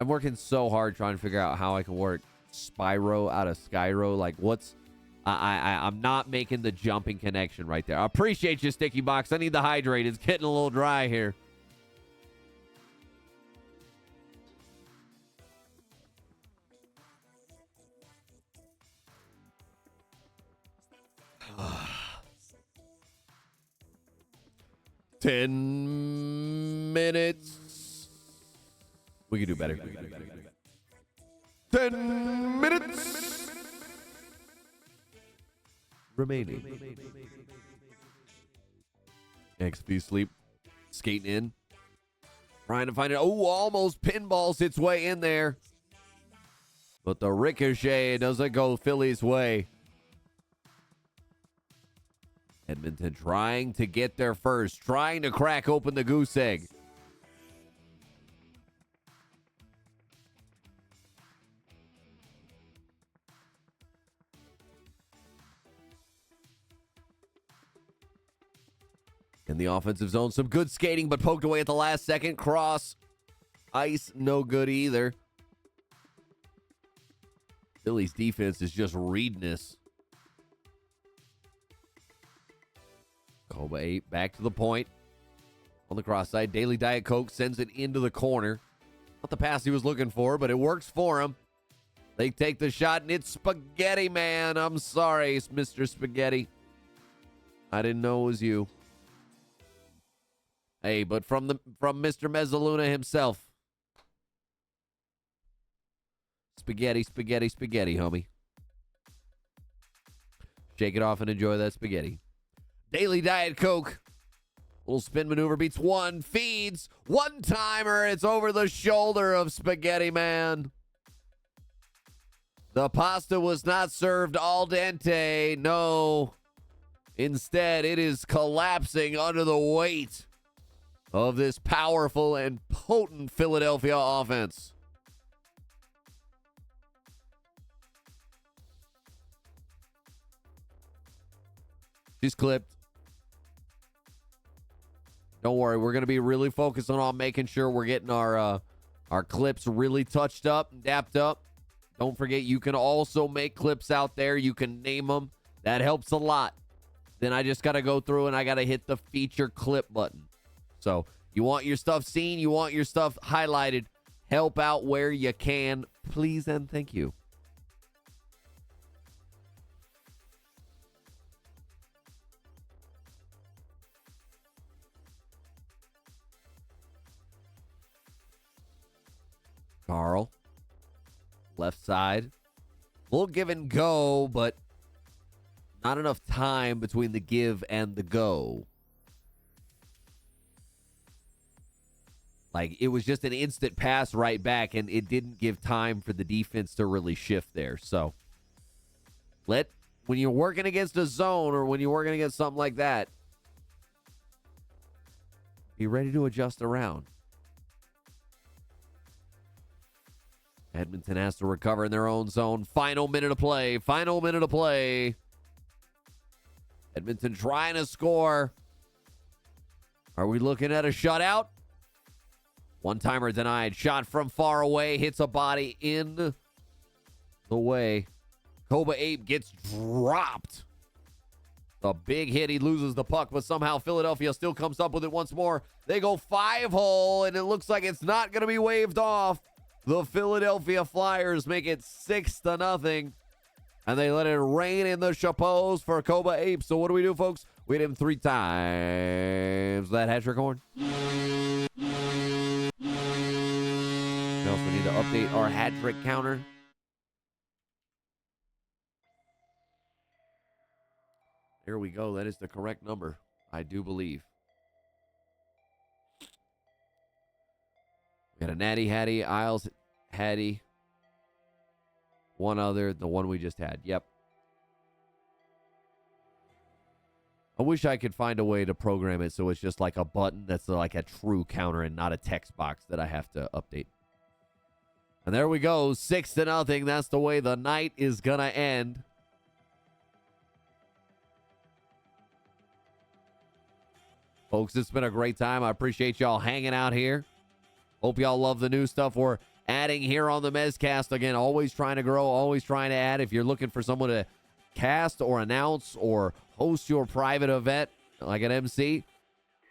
I'm working so hard trying to figure out how I can work Spyro out of Skyro. Like, what's... I'm not making the jumping connection right there. I appreciate you, Sticky Box. I need the hydrate. It's getting a little dry here. Ten minutes. We can do better. 10 minutes. Remaining. XP Sleep skating in, trying to find it. Oh, almost pinballs its way in there, but the ricochet doesn't go Philly's way. Edmonton trying to get there first, trying to crack open the goose egg. In the offensive zone, some good skating, but poked away at the last second. Cross ice, no good either. Philly's defense is just reading this. Koba 8 back to the point. On the cross side, Daily Diet Coke sends it into the corner. Not the pass he was looking for, but it works for him. They take the shot, and it's Spaghetti Man. I'm sorry, Mr. Spaghetti. I didn't know it was you. Hey, but from Mr. Mezzaluna himself. Spaghetti, spaghetti, spaghetti, homie. Shake it off and enjoy that spaghetti. Daily Diet Coke. Little spin maneuver beats one. Feeds. One-timer. It's over the shoulder of Spaghetti Man. The pasta was not served al dente. No. Instead, it is collapsing under the weight of this powerful and potent Philadelphia offense. She's clipped. Don't worry. We're going to be really focusing on making sure we're getting our clips really touched up and dapped up. Don't forget, you can also make clips out there. You can name them. That helps a lot. Then I just got to go through and I got to hit the feature clip button. So you want your stuff seen. You want your stuff highlighted. Help out where you can. Please and thank you. Carl. Left side. We'll give and go, but not enough time between the give and the go. Like, it was just an instant pass right back, and it didn't give time for the defense to really shift there. So, when you're working against a zone or when you're working against something like that, be ready to adjust around. Edmonton has to recover in their own zone. Final minute of play. Final minute of play. Edmonton trying to score. Are we looking at a shutout? One-timer denied. Shot from far away. Hits a body in the way. Koba Ape gets dropped. A big hit. He loses the puck, but somehow Philadelphia still comes up with it once more. They go 5-hole, and it looks like it's not going to be waved off. The Philadelphia Flyers make it 6-0, and they let it rain in the chapeaus for Koba Ape. So what do we do, folks? We hit him 3 times. That hat trick horn. We also need to update our hat trick counter. There we go. That is the correct number, I do believe. We got a Natty Hattie, Isles Hattie. One other, the one we just had. Yep. I wish I could find a way to program it so it's just like a button that's like a true counter and not a text box that I have to update. And there we go. 6-0. That's the way the night is going to end. Folks, it's been a great time. I appreciate y'all hanging out here. Hope y'all love the new stuff we're adding here on the Mezcast. Again, always trying to grow, always trying to add. If you're looking for someone to cast or announce or host your private event like an MC,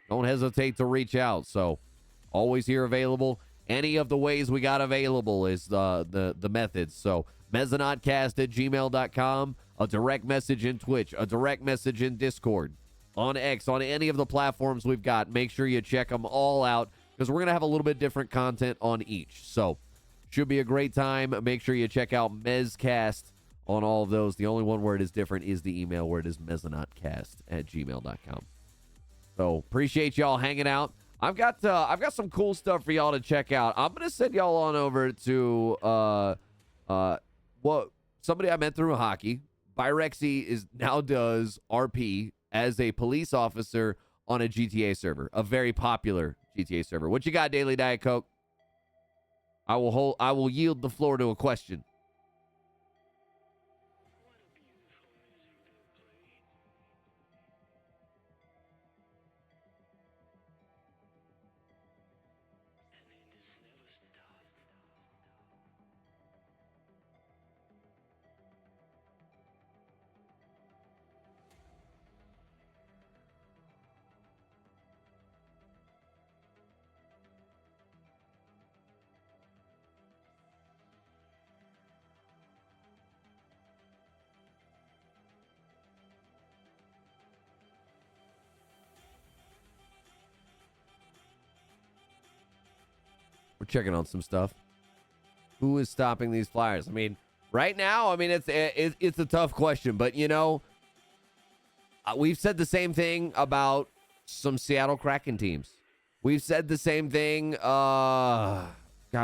don't hesitate to reach out. So always here available. Any of the ways we got available is the methods. So mezzanotcast@gmail.com, a direct message in Twitch, a direct message in Discord, on X, on any of the platforms we've got. Make sure you check them all out, because we're going to have a little bit different content on each. So, should be a great time. Make sure you check out Mezcast on all of those. The only one where it is different is the email, where it is mezzanotcast@gmail.com. So, appreciate y'all hanging out. I've got some cool stuff for y'all to check out. I'm going to send y'all on over to somebody I met through hockey. Byrexy now does RP as a police officer on a GTA server, a very popular GTA server. What you got, Daily Diet Coke? I will yield the floor to a question. We're checking on some stuff. Who is stopping these Flyers? I mean, right now, it's a tough question, but we've said the same thing about some Seattle Kraken teams. We've said the same thing. God,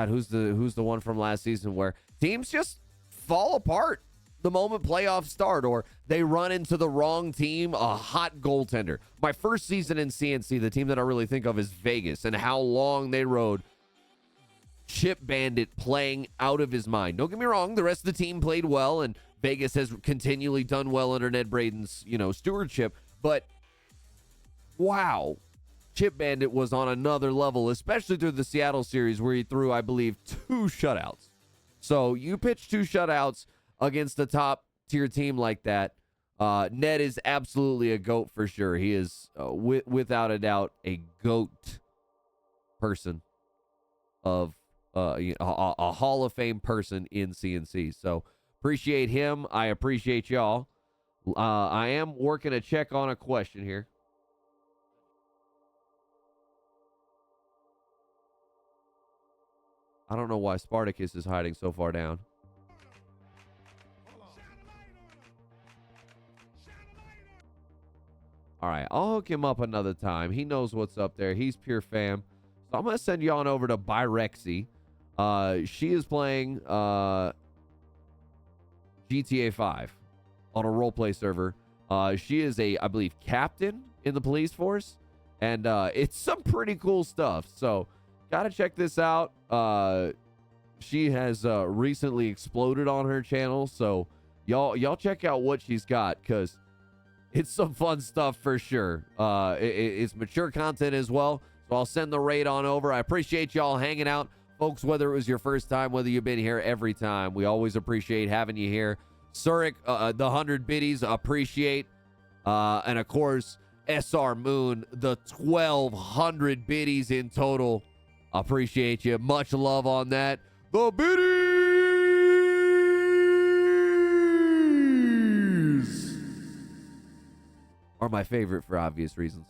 who's the one from last season where teams just fall apart the moment playoffs start, or they run into the wrong team, a hot goaltender. My first season in CNC, the team that I really think of is Vegas, and how long they rode Chip Bandit playing out of his mind. Don't get me wrong, the rest of the team played well, and Vegas has continually done well under Ned Braden's, stewardship. But wow, Chip Bandit was on another level, especially through the Seattle series where he threw, I believe, 2 shutouts. So you pitch 2 shutouts against a top tier team like that. Ned is absolutely a GOAT for sure. He is, without a doubt, a GOAT person of a Hall of Fame person in CNC. So appreciate him. I appreciate y'all. I am working a check on a question here. I don't know why Spartacus is hiding so far down. All right, I'll hook him up another time. He knows what's up there. He's pure fam. So I'm going to send you on over to Byrexy. She is playing GTA 5 on a roleplay server. She is I believe, captain in the police force. And it's some pretty cool stuff. So got to check this out. She has recently exploded on her channel. So y'all check out what she's got, because it's some fun stuff for sure. It's mature content as well. So I'll send the raid on over. I appreciate y'all hanging out. Folks, whether it was your first time, whether you've been here every time, we always appreciate having you here. Surik, the 100 biddies, appreciate. And of course, SR Moon, the 1,200 biddies in total. Appreciate you. Much love on that. The biddies are my favorite for obvious reasons.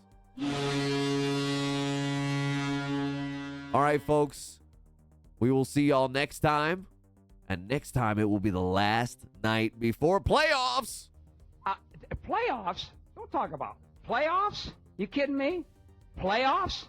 All right, folks. We will see y'all next time. And next time it will be the last night before playoffs. Playoffs? Don't talk about playoffs. You kidding me? Playoffs?